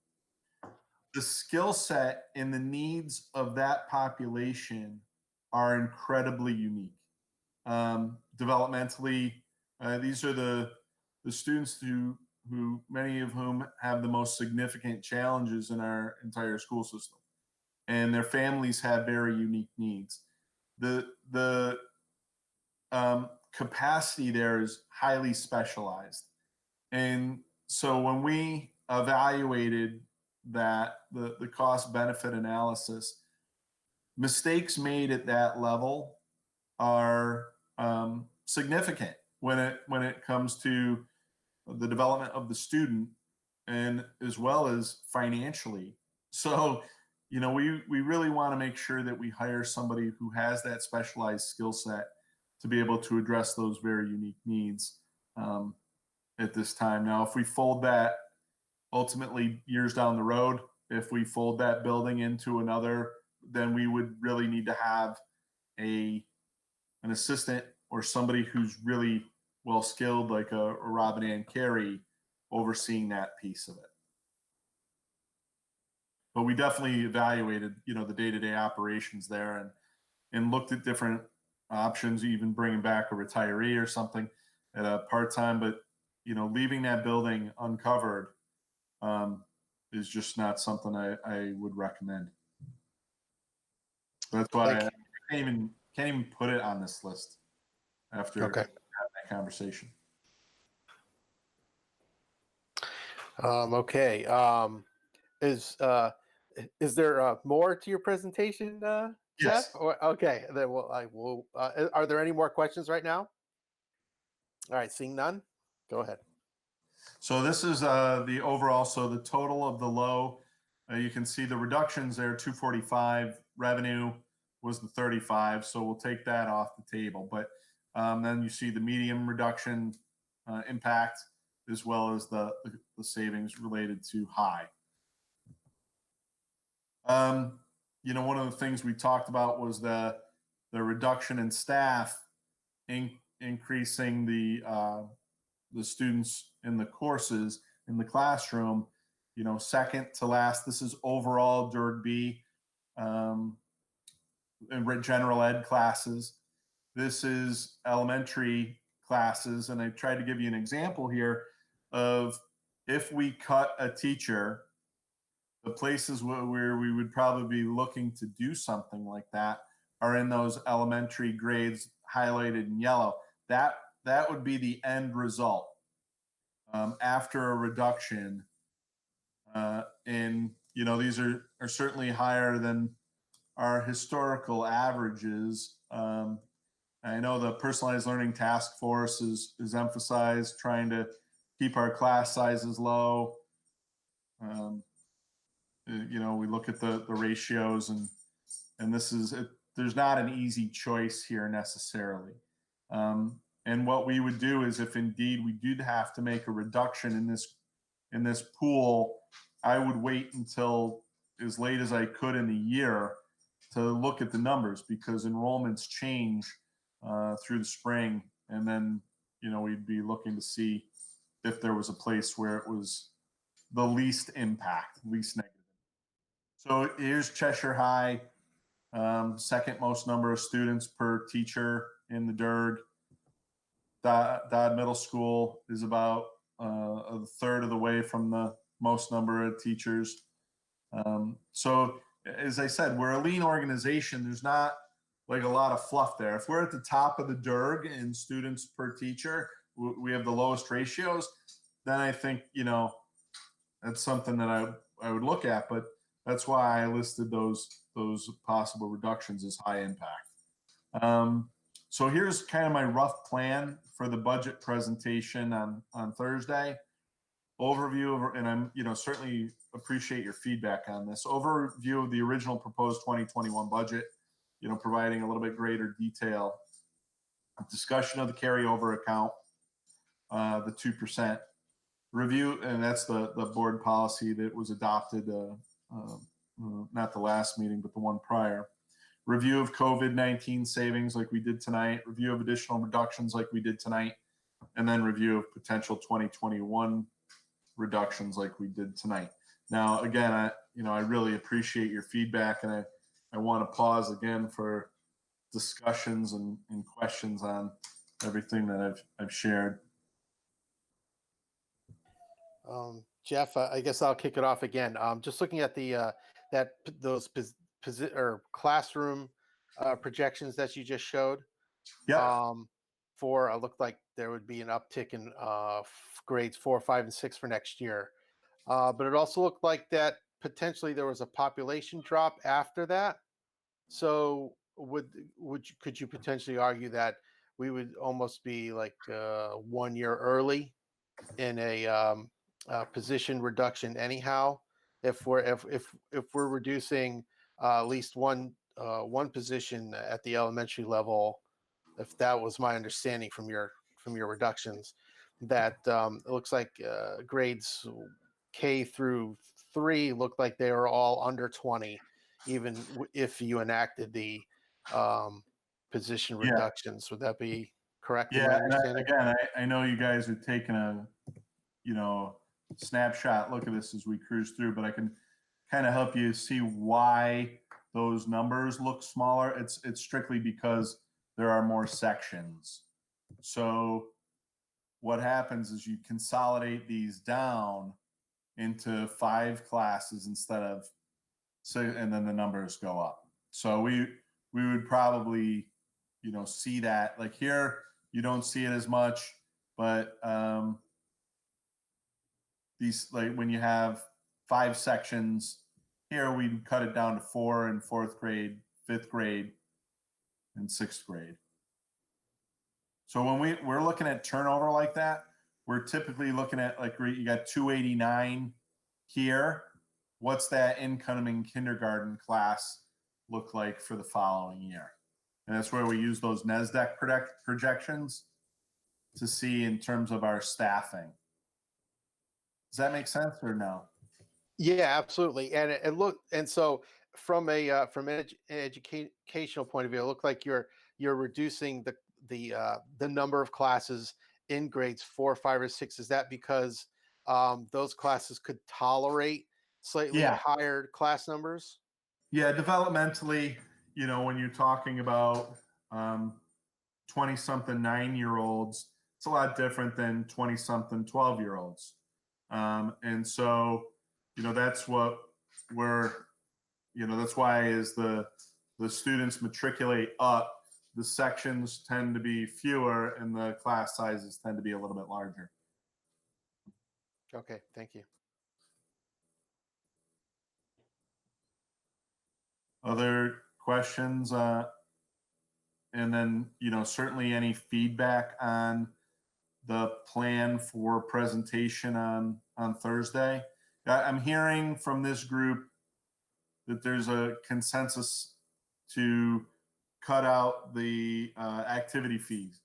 The skill set and the needs of that population are incredibly unique. Developmentally, these are the students who many of whom have the most significant challenges in our entire school system, and their families have very unique needs. The capacity there is highly specialized, and so when we evaluated that, the cost benefit analysis, mistakes made at that level are significant when it comes to the development of the student, and as well as financially. So, we really want to make sure that we hire somebody who has that specialized skill set to be able to address those very unique needs at this time. Now, if we fold that ultimately years down the road, if we fold that building into another, then we would really need to have an assistant or somebody who's really well skilled, like a Robin Ann Carey, overseeing that piece of it. But we definitely evaluated, the day-to-day operations there, and looked at different options, even bringing back a retiree or something at a part-time. But leaving that building uncovered is just not something I would recommend. That's why I can't even put it on this list after having that conversation. Okay. Is there more to your presentation, Jeff? Yes. Okay. Then I will. Are there any more questions right now? All right. Seeing none, go ahead. So this is the overall. So the total of the low, you can see the reductions there. 245 revenue was the 35. So we'll take that off the table. But then you see the medium reduction impact, as well as the savings related to high. One of the things we talked about was the reduction in staff, increasing the students in the courses in the classroom. Second to last, this is overall DERG B, and general ed classes. This is elementary classes, and I tried to give you an example here of if we cut a teacher, the places where we would probably be looking to do something like that are in those elementary grades highlighted in yellow. That would be the end result after a reduction. And these are certainly higher than our historical averages. I know the personalized learning task force is emphasized trying to keep our class sizes low. We look at the ratios, and this is it. There's not an easy choice here necessarily. And what we would do is, if indeed we did have to make a reduction in this pool, I would wait until as late as I could in the year to look at the numbers, because enrollments change through the spring, and then we'd be looking to see if there was a place where it was the least impact, least negative. So here's Cheshire High, second most number of students per teacher in the DERG. Dodd Middle School is about a third of the way from the most number of teachers. So as I said, we're a lean organization. There's not like a lot of fluff there. If we're at the top of the DERG in students per teacher, we have the lowest ratios, then I think, that's something that I would look at. But that's why I listed those possible reductions as high impact. So here's kind of my rough plan for the budget presentation on Thursday. Overview of, and I'm certainly appreciate your feedback on this. Overview of the original proposed 2021 budget, providing a little bit greater detail. Discussion of the carryover account, the 2%. Review, and that's the board policy that was adopted, not the last meeting, but the one prior. Review of COVID-19 savings like we did tonight. Review of additional reductions like we did tonight. And then review of potential 2021 reductions like we did tonight. Now, again, I really appreciate your feedback, and I want to pause again for discussions and questions on everything that I've shared. Jeff, I guess I'll kick it off again. Just looking at those classroom projections that you just showed. Yeah. It looked like there would be an uptick in grades 4, 5, and 6 for next year. But it also looked like that potentially there was a population drop after that. So could you potentially argue that we would almost be like 1 year early in a position reduction anyhow if we're reducing at least one position at the elementary level, if that was my understanding from your reductions, that it looks like grades K through 3 looked like they were all under 20, even if you enacted the um, position Yeah. reductions. Would that be correct in Yeah, my and understanding? I know you guys are taking a, snapshot look at this as we cruise through, but I can kind of help you see why those numbers look smaller. It's strictly because there are more sections. So what happens is you consolidate these down into 5 classes instead of 6, and then the numbers go up. So we would probably, see that. Like here, you don't see it as much, but these, like when you have 5 sections, here we cut it down to 4 in 4th grade, 5th grade, and 6th grade. So when we're looking at turnover like that, we're typically looking at, like, you got 289 here. What's that incoming kindergarten class look like for the following year? And that's where we use those NASDAQ projections to see in terms of our staffing. Does that make sense or no? Yeah, absolutely. And so from an educational point of view, it looked like you're reducing the number of classes in grades 4, 5, or 6. Is that because those classes could tolerate slightly Yeah. higher class numbers? Yeah, developmentally, when you're talking about 20 something 9-year-olds, it's a lot different than 20 something 12-year-olds. And so, that's what we're, that's why as the students matriculate up, the sections tend to be fewer and the class sizes tend to be a little bit larger. Okay, thank you. Other questions? And then, certainly any feedback on the plan for presentation on Thursday. I'm hearing from this group that there's a consensus to cut out the activity fees.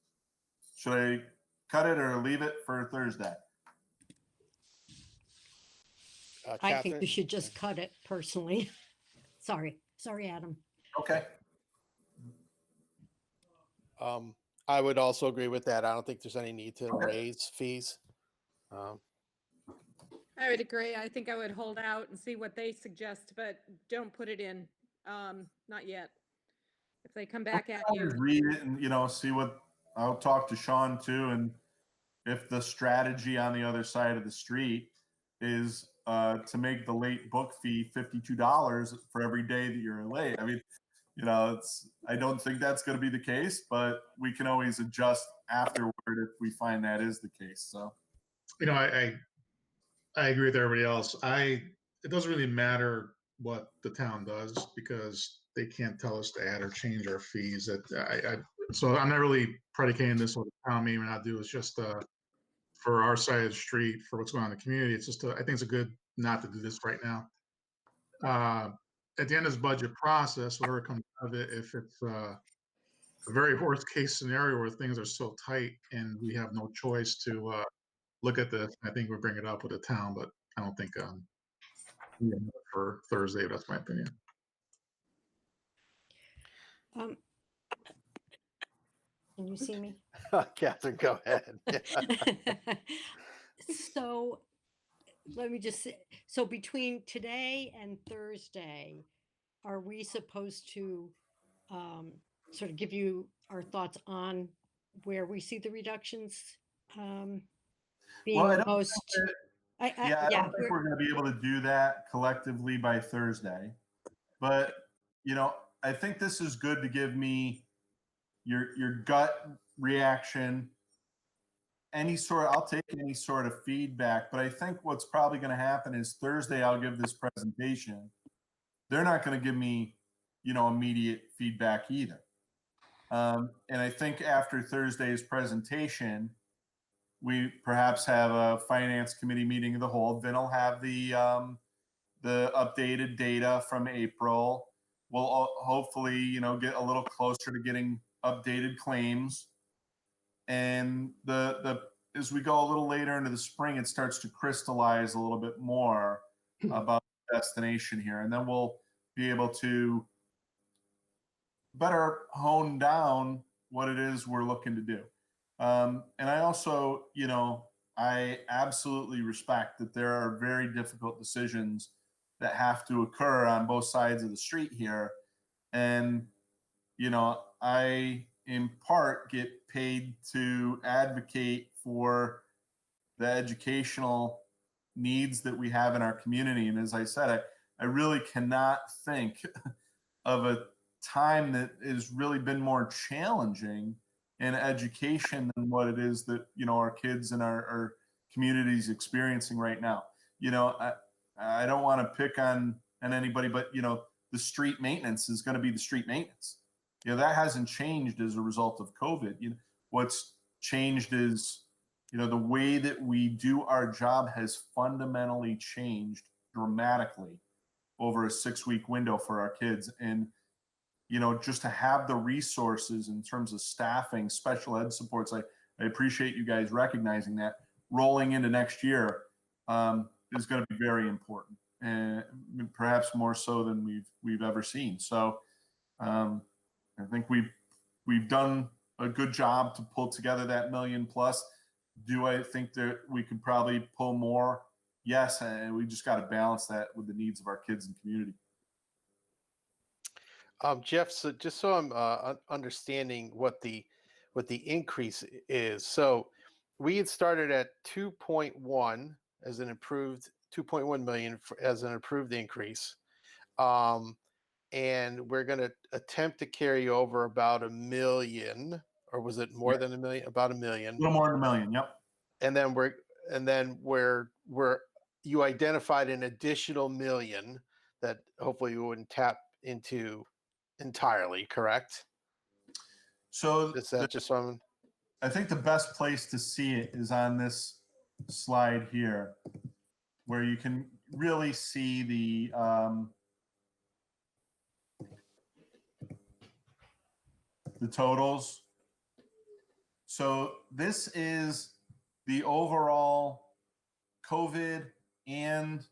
Should I cut it or leave it for Thursday? I think Catherine? you should just cut it personally. Sorry, Adam. Okay. I would also agree with that. I don't think there's any need to raise fees. I would agree. I think I would hold out and see what they suggest, but don't put it in. Not yet. If they come back at I'll you. just read it and, see what, I'll talk to Sean too. And if the strategy on the other side of the street is to make the late book fee $52 for every day that you're late. I mean, I don't think that's going to be the case, but we can always adjust afterward if we find that is the case. So, I agree with everybody else. It doesn't really matter what the town does because they can't tell us to add or change our fees. So I'm not really predicating this on the town meeting. What I do is just for our side of the street, for what's going on in the community. It's just I think it's a good not to do this right now. At the end of this budget process, whatever comes out of it, if it's a very worst case scenario where things are so tight and we have no choice to look at this, I think we'll bring it up with the town, but I don't think for Thursday. That's my opinion. Can you see me? Catherine, go ahead. So let me just say, so between today and Thursday, are we supposed to sort of give you our thoughts on where we see the reductions being well, most? I don't think we're going to be able to do that collectively by Thursday. But, I think this is good to give me your gut reaction. I'll take any sort of feedback, but I think what's probably going to happen is Thursday I'll give this presentation. They're not going to give me immediate feedback either. And I think after Thursday's presentation, we perhaps have a finance committee meeting of the whole. Then I'll have the updated data from April. We'll hopefully, get a little closer to getting updated claims. And as we go a little later into the spring, it starts to crystallize a little bit more about the destination here. And then we'll be able to better hone down what it is we're looking to do. And I also, I absolutely respect that there are very difficult decisions that have to occur on both sides of the street here. And, I in part get paid to advocate for the educational needs that we have in our community. And as I said, I really cannot think of a time that has really been more challenging in education than what it is that our kids and our communities experiencing right now. I don't want to pick on anybody, but the street maintenance is going to be the street maintenance. That hasn't changed as a result of COVID. What's changed is the way that we do our job has fundamentally changed dramatically over a 6-week window for our kids. And just to have the resources in terms of staffing, special ed supports, I appreciate you guys recognizing that rolling into next year is going to be very important, and perhaps more so than we've ever seen. So I think we've done a good job to pull together that million plus. Do I think that we could probably pull more? Yes, and we just got to balance that with the needs of our kids and community. Jeff, so just so I'm understanding what the increase is. So we had started at 2.1 as an improved 2.1 million as an approved increase. And we're going to attempt to carry over about $1 million, or was it more than $1 million? About $1 million. A little more than $1 million. Yep. And then you identified an additional $1 million that hopefully you wouldn't tap into entirely, correct? So Is that just something? I think the best place to see it is on this slide here, where you can really see the totals. So this is the overall COVID and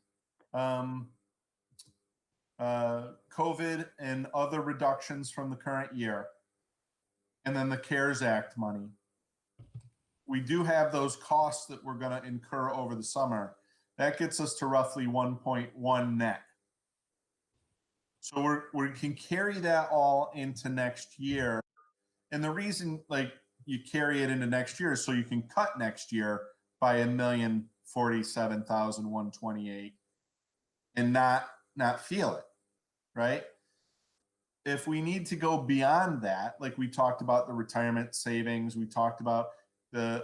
COVID and other reductions from the current year, and then the CARES Act money. We do have those costs that we're going to incur over the summer. That gets us to roughly 1.1 net. So we can carry that all into next year. And the reason you carry it into next year is so you can cut next year by $1,047,128 and not feel it, right? If we need to go beyond that, like we talked about the retirement savings, we talked about the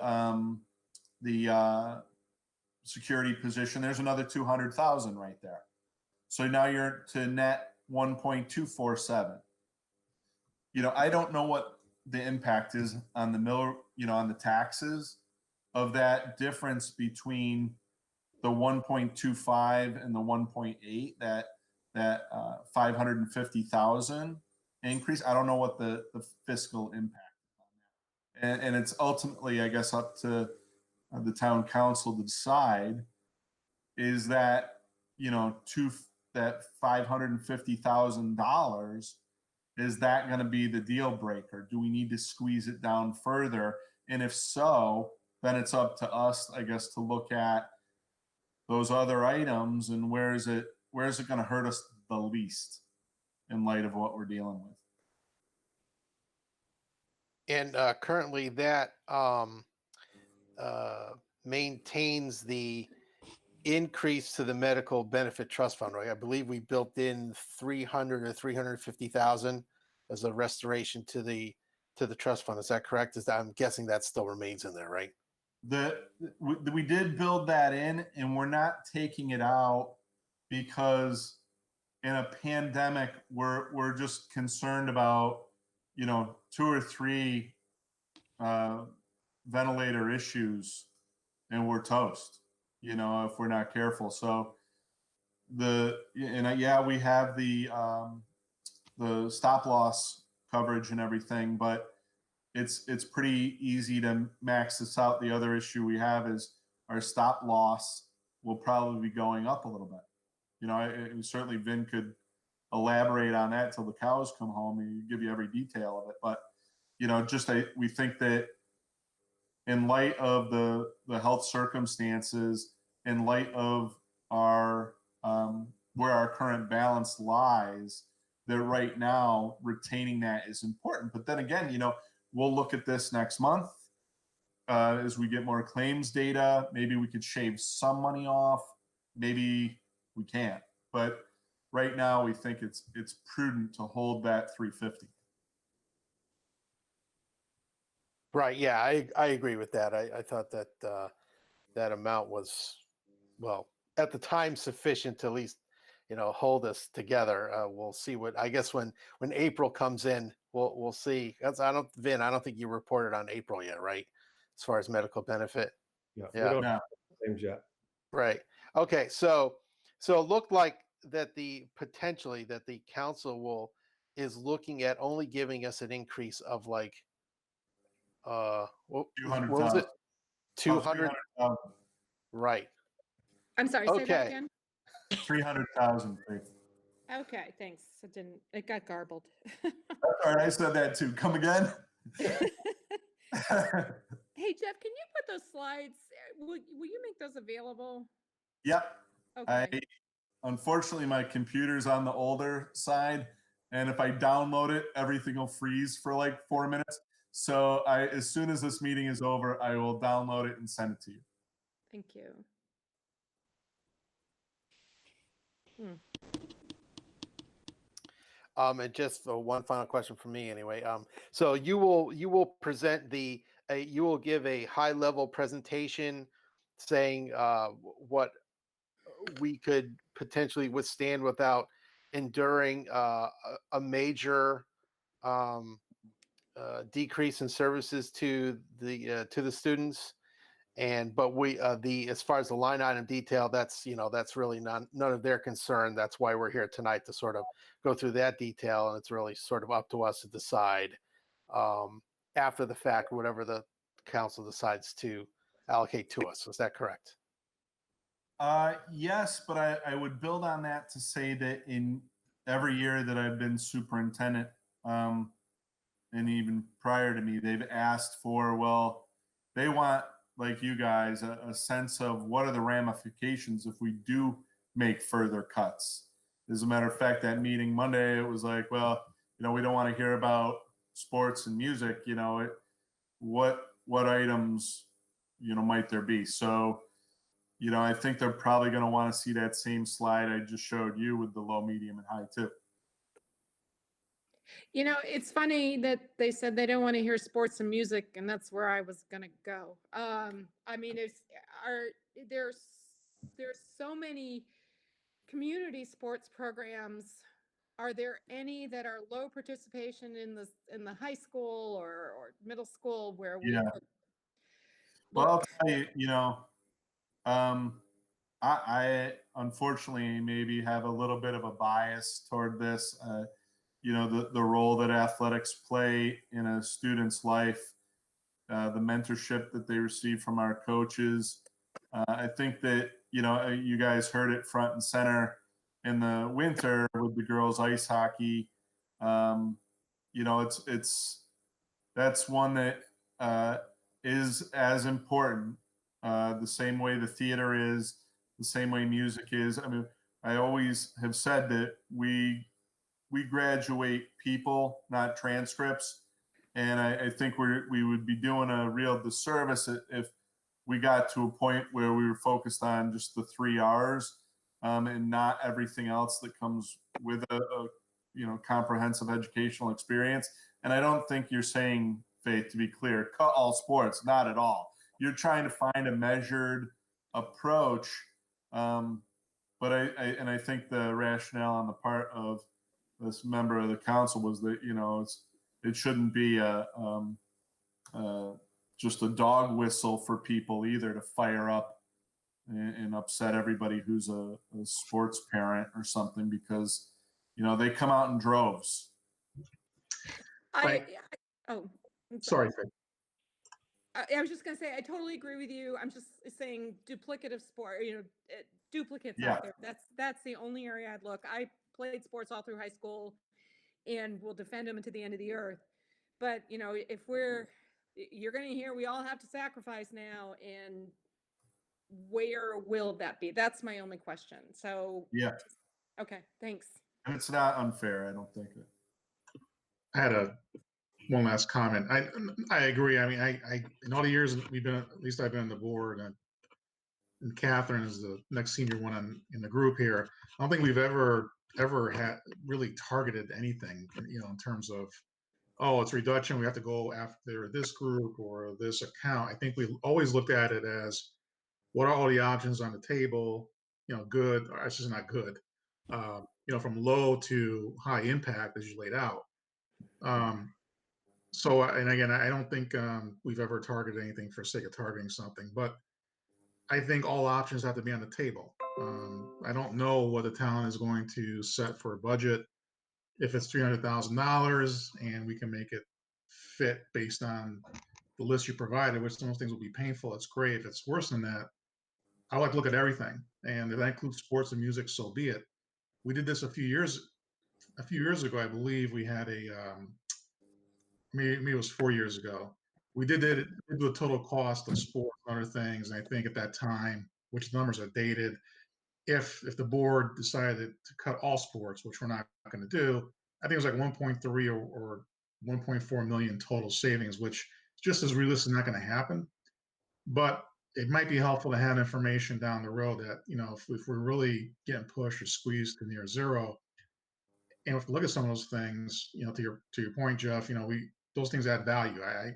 security position, there's another 200,000 right there. So now you're to net 1.247. I don't know what the impact is on the on the taxes of that difference between the 1.25 and the 1.8, that 550,000 increase. I don't know what the fiscal impact is on that. And it's ultimately, I guess, up to the town council to decide, is that, that $550,000, is that going to be the deal breaker? Do we need to squeeze it down further? And if so, then it's up to us, I guess, to look at those other items and where is it going to hurt us the least in light of what we're dealing with. And currently that maintains the increase to the medical benefit trust fund, right? I believe we built in 300 or 350,000 as a restoration to the trust fund. Is that correct? I'm guessing that still remains in there, right? We did build that in, and we're not taking it out because in a pandemic, we're just concerned about, 2 or 3 ventilator issues, and we're toast, if we're not careful. So yeah, we have the stop loss coverage and everything, but it's pretty easy to max this out. The other issue we have is our stop loss will probably be going up a little bit. Certainly Vin could elaborate on that till the cows come home and give you every detail of it. But, we think that in light of the health circumstances, in light of our where our current balance lies, that right now retaining that is important. But then again, we'll look at this next month as we get more claims data. Maybe we could shave some money off. Maybe we can't. But right now, we think it's prudent to hold that 350. Right. Yeah, I agree with that. I thought that that amount was, well, at the time sufficient to at least, hold us together. We'll see what, I guess when April comes in, we'll see. Vin, I don't think you reported on April yet, right? As far as medical benefit. Yeah, Yeah. we don't No. have claims yet. Right. Okay. So it looked like that potentially that the council is looking at only giving us an increase of like, what was it? 200. 300,000. Right. I'm sorry, say that Okay. again. 300,000. Okay, thanks. It got garbled. All right, I said that too. Come again? Hey, Jeff, can you put those slides, will you make those available? Yep. Okay. Unfortunately, my computer's on the older side, and if I download it, everything will freeze for like 4 minutes. So as soon as this meeting is over, I will download it and send it to you. Thank you. And just one final question from me anyway. So you will present you will give a high level presentation saying what we could potentially withstand without enduring a major decrease in services to the students. But we as far as the line item detail, that's really none of their concern. That's why we're here tonight, to sort of go through that detail, and it's really sort of up to us to decide after the fact whatever the council decides to allocate to us. Is that correct? Yes, but I would build on that to say that in every year that I've been superintendent, and even prior to me, they've asked for, they want, like you guys, a sense of what are the ramifications if we do make further cuts. As a matter of fact, that meeting Monday, it was like, we don't want to hear about sports and music, what items, might there be? So, I think they're probably going to want to see that same slide I just showed you with the low, medium, and high too. It's funny that they said they don't want to hear sports and music, and that's where I was gonna go. I mean, there's so many community sports programs. Are there any that are low participation in the high school or middle school where we Yeah. could Well, I'll look? tell you, I unfortunately maybe have a little bit of a bias toward this. The role that athletics play in a student's life, the mentorship that they receive from our coaches. I think that, you guys heard it front and center in the winter with the girls ice hockey. That's one that is as important, the same way the theater is, the same way music is. I mean, I always have said that we graduate people, not transcripts. And I think we would be doing a real disservice if we got to a point where we were focused on just the 3 R's and not everything else that comes with a comprehensive educational experience. And I don't think you're saying, Faith, to be clear, cut all sports, not at all. You're trying to find a measured approach. But but I think the rationale on the part of this member of the council was that, it shouldn't be just a dog whistle for people either to fire up and upset everybody who's a sports parent or something, because, they come out in droves. Right. Oh, I'm Sorry, Craig. I was just gonna say, I totally agree with you. I'm just saying duplicative sport, duplicates Yeah. out there. That's the only area I'd look. I played sports all through high school and will defend them to the end of the earth. But, if you're gonna hear, we all have to sacrifice now, and where will that be? That's my only question. So, Yeah. okay, thanks. And it's not unfair, I don't think. I had one last comment. I agree. I mean, I in all the years we've been, at least I've been on the board, and Catherine is the next senior one in the group here. I don't think we've ever had really targeted anything, in terms of, oh, it's reduction, we have to go after this group or this account. I think we always looked at it as, what are all the options on the table? Good, or it's just not good. From low to high impact as you laid out. So, and again, I don't think we've ever targeted anything for sake of targeting something, but I think all options have to be on the table. I don't know what the town is going to set for a budget. If it's $300,000 and we can make it fit based on the list you provided, which some of those things will be painful, it's great. If it's worse than that, I like to look at everything, and if that includes sports and music, so be it. We did this a few years ago, I believe. We had maybe it was 4 years ago. We did do a total cost of sports and other things. And I think at that time, which numbers are dated, if the board decided to cut all sports, which we're not going to do, I think it was like 1.3 or 1.4 million total savings, which just as realistic not going to happen. But it might be helpful to have information down the road that, if we're really getting pushed or squeezed to near zero, and if we look at some of those things, to your point, Jeff, those things add value. I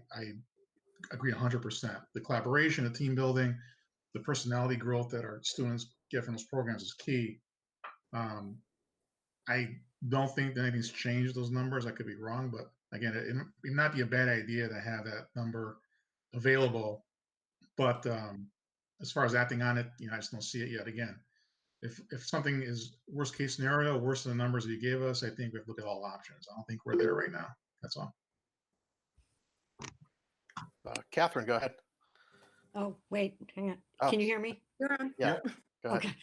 agree 100%. The collaboration, the team building, the personality growth that our students get from those programs is key. I don't think that anything's changed those numbers. I could be wrong, but again, it would not be a bad idea to have that number available. But as far as acting on it, I just don't see it yet. Again, if something is worst case scenario, worse than the numbers that you gave us, I think we have to look at all options. I don't think we're there right now. That's all. Catherine, go ahead. Oh, wait, hang on. Oh. Can you hear me? You're on. Yeah, go ahead.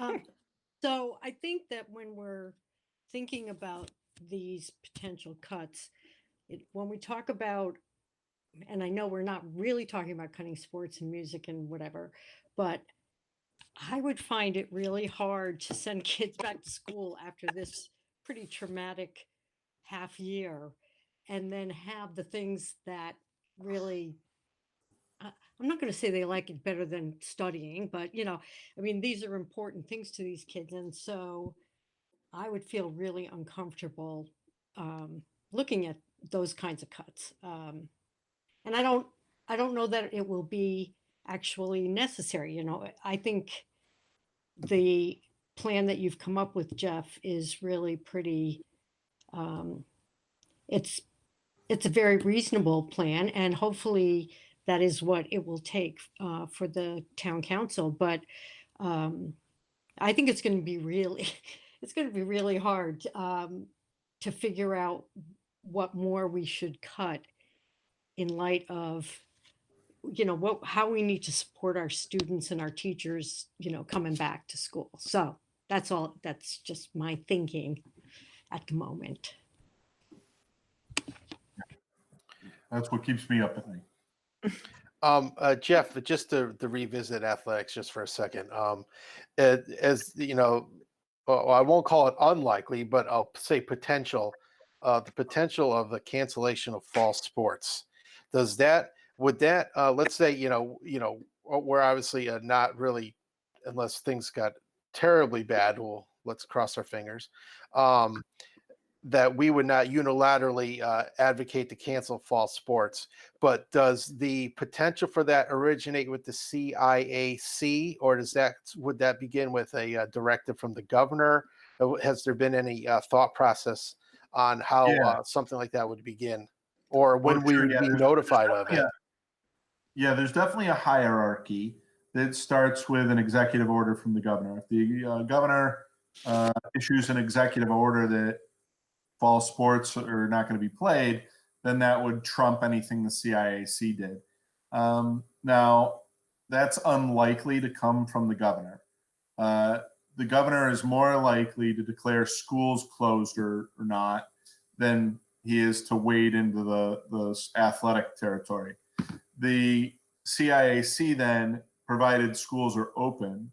Okay. So I think that when we're thinking about these potential cuts, when we talk about, and I know we're not really talking about cutting sports and music and whatever, but I would find it really hard to send kids back to school after this pretty traumatic half year and then have the things that really, I'm not going to say they like it better than studying, but I mean, these are important things to these kids. And so I would feel really uncomfortable looking at those kinds of cuts. And I don't know that it will be actually necessary. I think the plan that you've come up with, Jeff, is really pretty, it's a very reasonable plan, and hopefully that is what it will take for the town council. But I think it's going to be really hard to figure out what more we should cut in light of how we need to support our students and our teachers coming back to school. So that's just my thinking at the moment. That's what keeps me up at night. Jeff, just to revisit athletics just for a second, as I won't call it unlikely, but I'll say potential, the potential of the cancellation of fall sports. Would that let's say we're obviously not really, unless things got terribly bad. Well, let's cross our fingers. that we would not unilaterally advocate to cancel fall sports, but does the potential for that originate with the CIAC, or would that begin with a directive from the governor? Has there been any thought process on how Yeah. something like that would begin, or when Well, we sure, would yeah, be there's notified of definitely it? Yeah, there's definitely a hierarchy that starts with an executive order from the governor. If the governor issues an executive order that fall sports are not going to be played, then that would trump anything the CIAC did. Now, that's unlikely to come from the governor. The governor is more likely to declare schools closed or not than he is to wade into the athletic territory. The CIAC then, provided schools are open,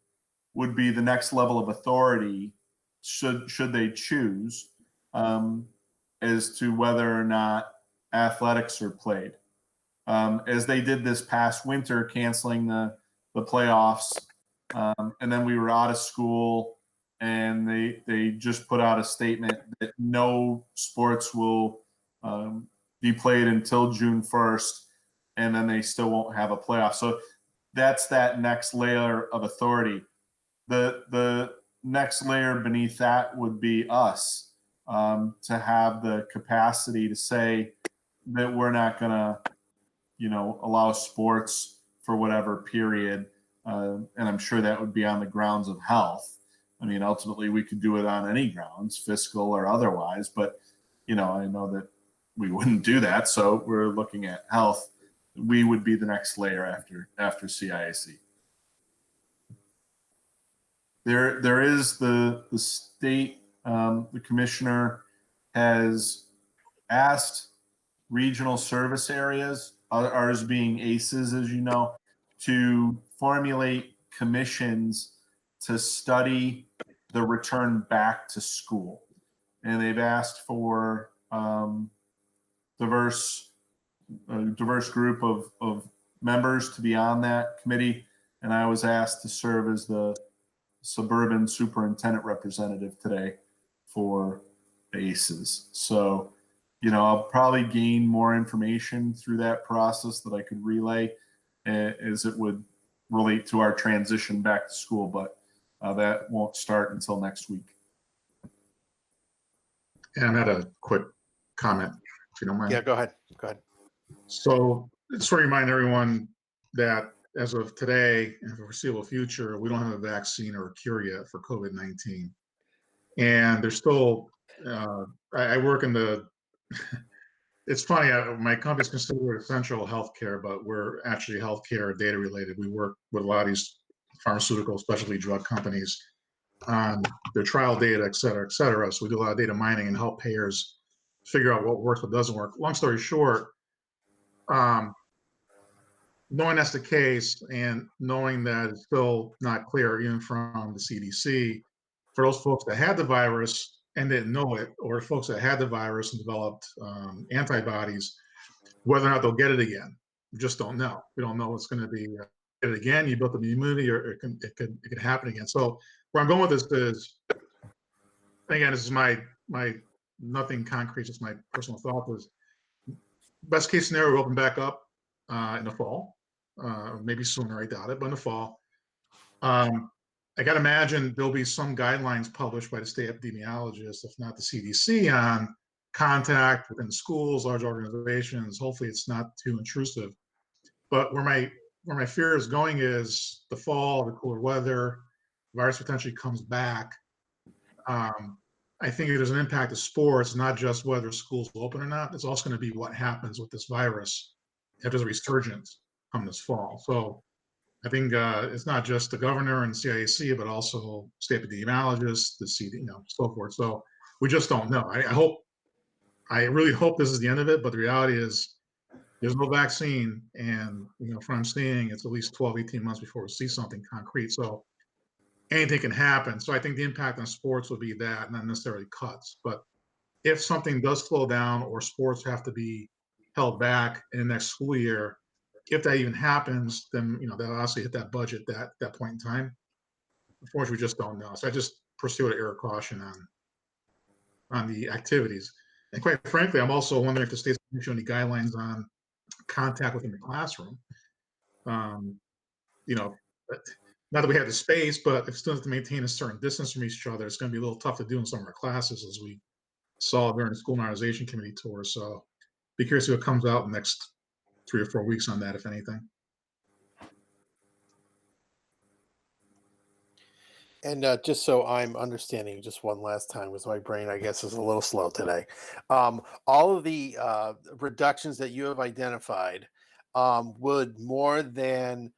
would be the next level of authority should they choose, as to whether or not athletics are played. As they did this past winter, canceling the playoffs, and then we were out of school, and they just put out a statement that no sports will be played until June 1st, and then they still won't have a playoff. So that's that next layer of authority. The next layer beneath that would be us, to have the capacity to say that we're not going to, allow sports for whatever period. And I'm sure that would be on the grounds of health. I mean, ultimately, we could do it on any grounds, fiscal or otherwise. But, I know that we wouldn't do that. So we're looking at health. We would be the next layer after CIAC. There is the state, the commissioner has asked regional service areas, ours being ACEs, as you know, to formulate commissions to study the return back to school. And they've asked for diverse group of members to be on that committee. And I was asked to serve as the suburban superintendent representative today for ACEs. So, I'll probably gain more information through that process that I could relay as it would relate to our transition back to school, but that won't start until next week. And I had a quick comment, if you don't mind. Yeah, go ahead. So just to remind everyone that as of today and for the foreseeable future, we don't have a vaccine or a cure yet for COVID-19. And there's still, I work in it's funny, my company's considered essential healthcare, but we're actually healthcare data related. We work with a lot of these pharmaceutical specialty drug companies on their trial data, et cetera, et cetera. So we do a lot of data mining and help payers figure out what works, what doesn't work. Long story short, knowing that's the case and knowing that it's still not clear, even from the CDC, for those folks that had the virus and didn't know it, or folks that had the virus and developed antibodies, whether or not they'll get it again, we just don't know. We don't know what's going to be get it again. You built up the immunity, or it could happen again. So where I'm going with this is, again, this is my nothing concrete, just my personal thought is, best case scenario, we open back up in the fall, maybe sooner. I doubt it, but in the fall. I got to imagine there'll be some guidelines published by the state epidemiologists, if not the CDC, on contact within schools, large organizations. Hopefully, it's not too intrusive. But where my fear is going is the fall, the cooler weather, virus potentially comes back. I think there's an impact to sports, not just whether schools will open or not. It's also going to be what happens with this virus if there's a resurgence come this fall. So I think it's not just the governor and CIAC, but also state epidemiologists, the CD, so forth. So we just don't know. I really hope this is the end of it, but the reality is there's no vaccine. And, from what I'm seeing, it's at least 12, 18 months before we see something concrete. So anything can happen. So I think the impact on sports will be that, not necessarily cuts. But if something does slow down or sports have to be held back in the next school year, if that even happens, then they'll obviously hit that budget that point in time. Unfortunately, we just don't know. So I just pursue an air of caution on on the activities. And quite frankly, I'm also wondering if the state's going to issue any guidelines on contact within the classroom. You know, not that we have the space, but if students have to maintain a certain distance from each other, it's going to be a little tough to do in some of our classes, as we saw during the school modernization committee tour. So be curious what comes out in the next 3 or 4 weeks on that, if anything. And just so I'm understanding, just one last time, because my brain, I guess, is a little slow today. All of the reductions that you have identified would more than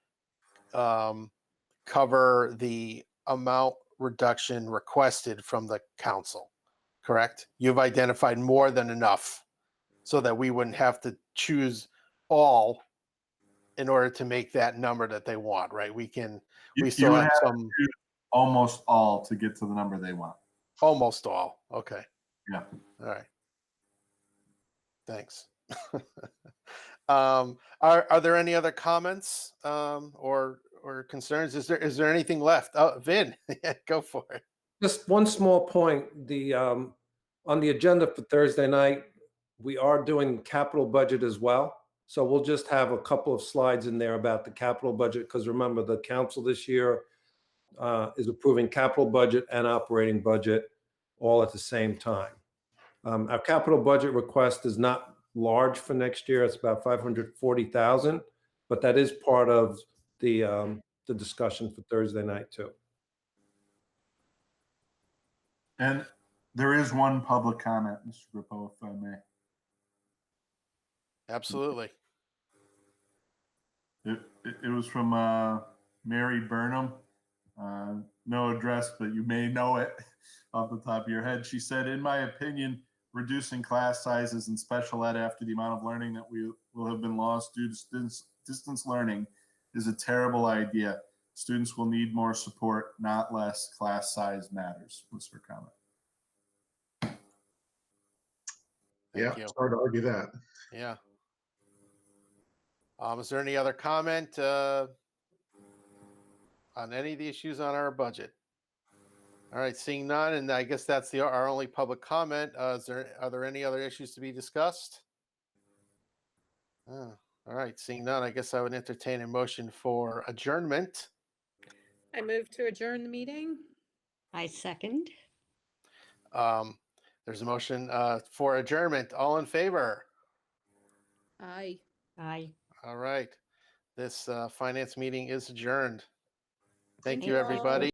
cover the amount reduction requested from the council, correct? You've identified more than enough so that we wouldn't have to choose all in order to make that number that they want, right? We You still would have have some, to do almost all to get to the number they want. almost all. Okay. Yeah. All right. Thanks. Are there any other comments or concerns? Is there anything left? Oh, Vin, go for it. Just one small point, on the agenda for Thursday night, we are doing capital budget as well. So we'll just have a couple of slides in there about the capital budget, because remember, the council this year is approving capital budget and operating budget all at the same time. Our capital budget request is not large for next year. It's about 540,000, but that is part of the discussion for Thursday night too. And there is one public comment, Mr. Grippo, if I may. Absolutely. It was from Mary Burnham. No address, but you may know it off the top of your head. She said, in my opinion, reducing class sizes in special ed after the amount of learning that we will have been lost due to distance learning is a terrible idea. Students will need more support, not less. Class size matters, was her comment. Thank Yeah, you. it's hard to argue that. Yeah. Is there any other comment on any of the issues on our budget? All right, seeing none, and I guess that's our only public comment. Are there any other issues to be discussed? Oh, all right, seeing none, I guess I would entertain a motion for adjournment. I move to adjourn the meeting. I second. There's a motion for adjournment. All in favor? Aye. Aye. All right. This finance meeting is adjourned. Thank you, Thank you all. everybody.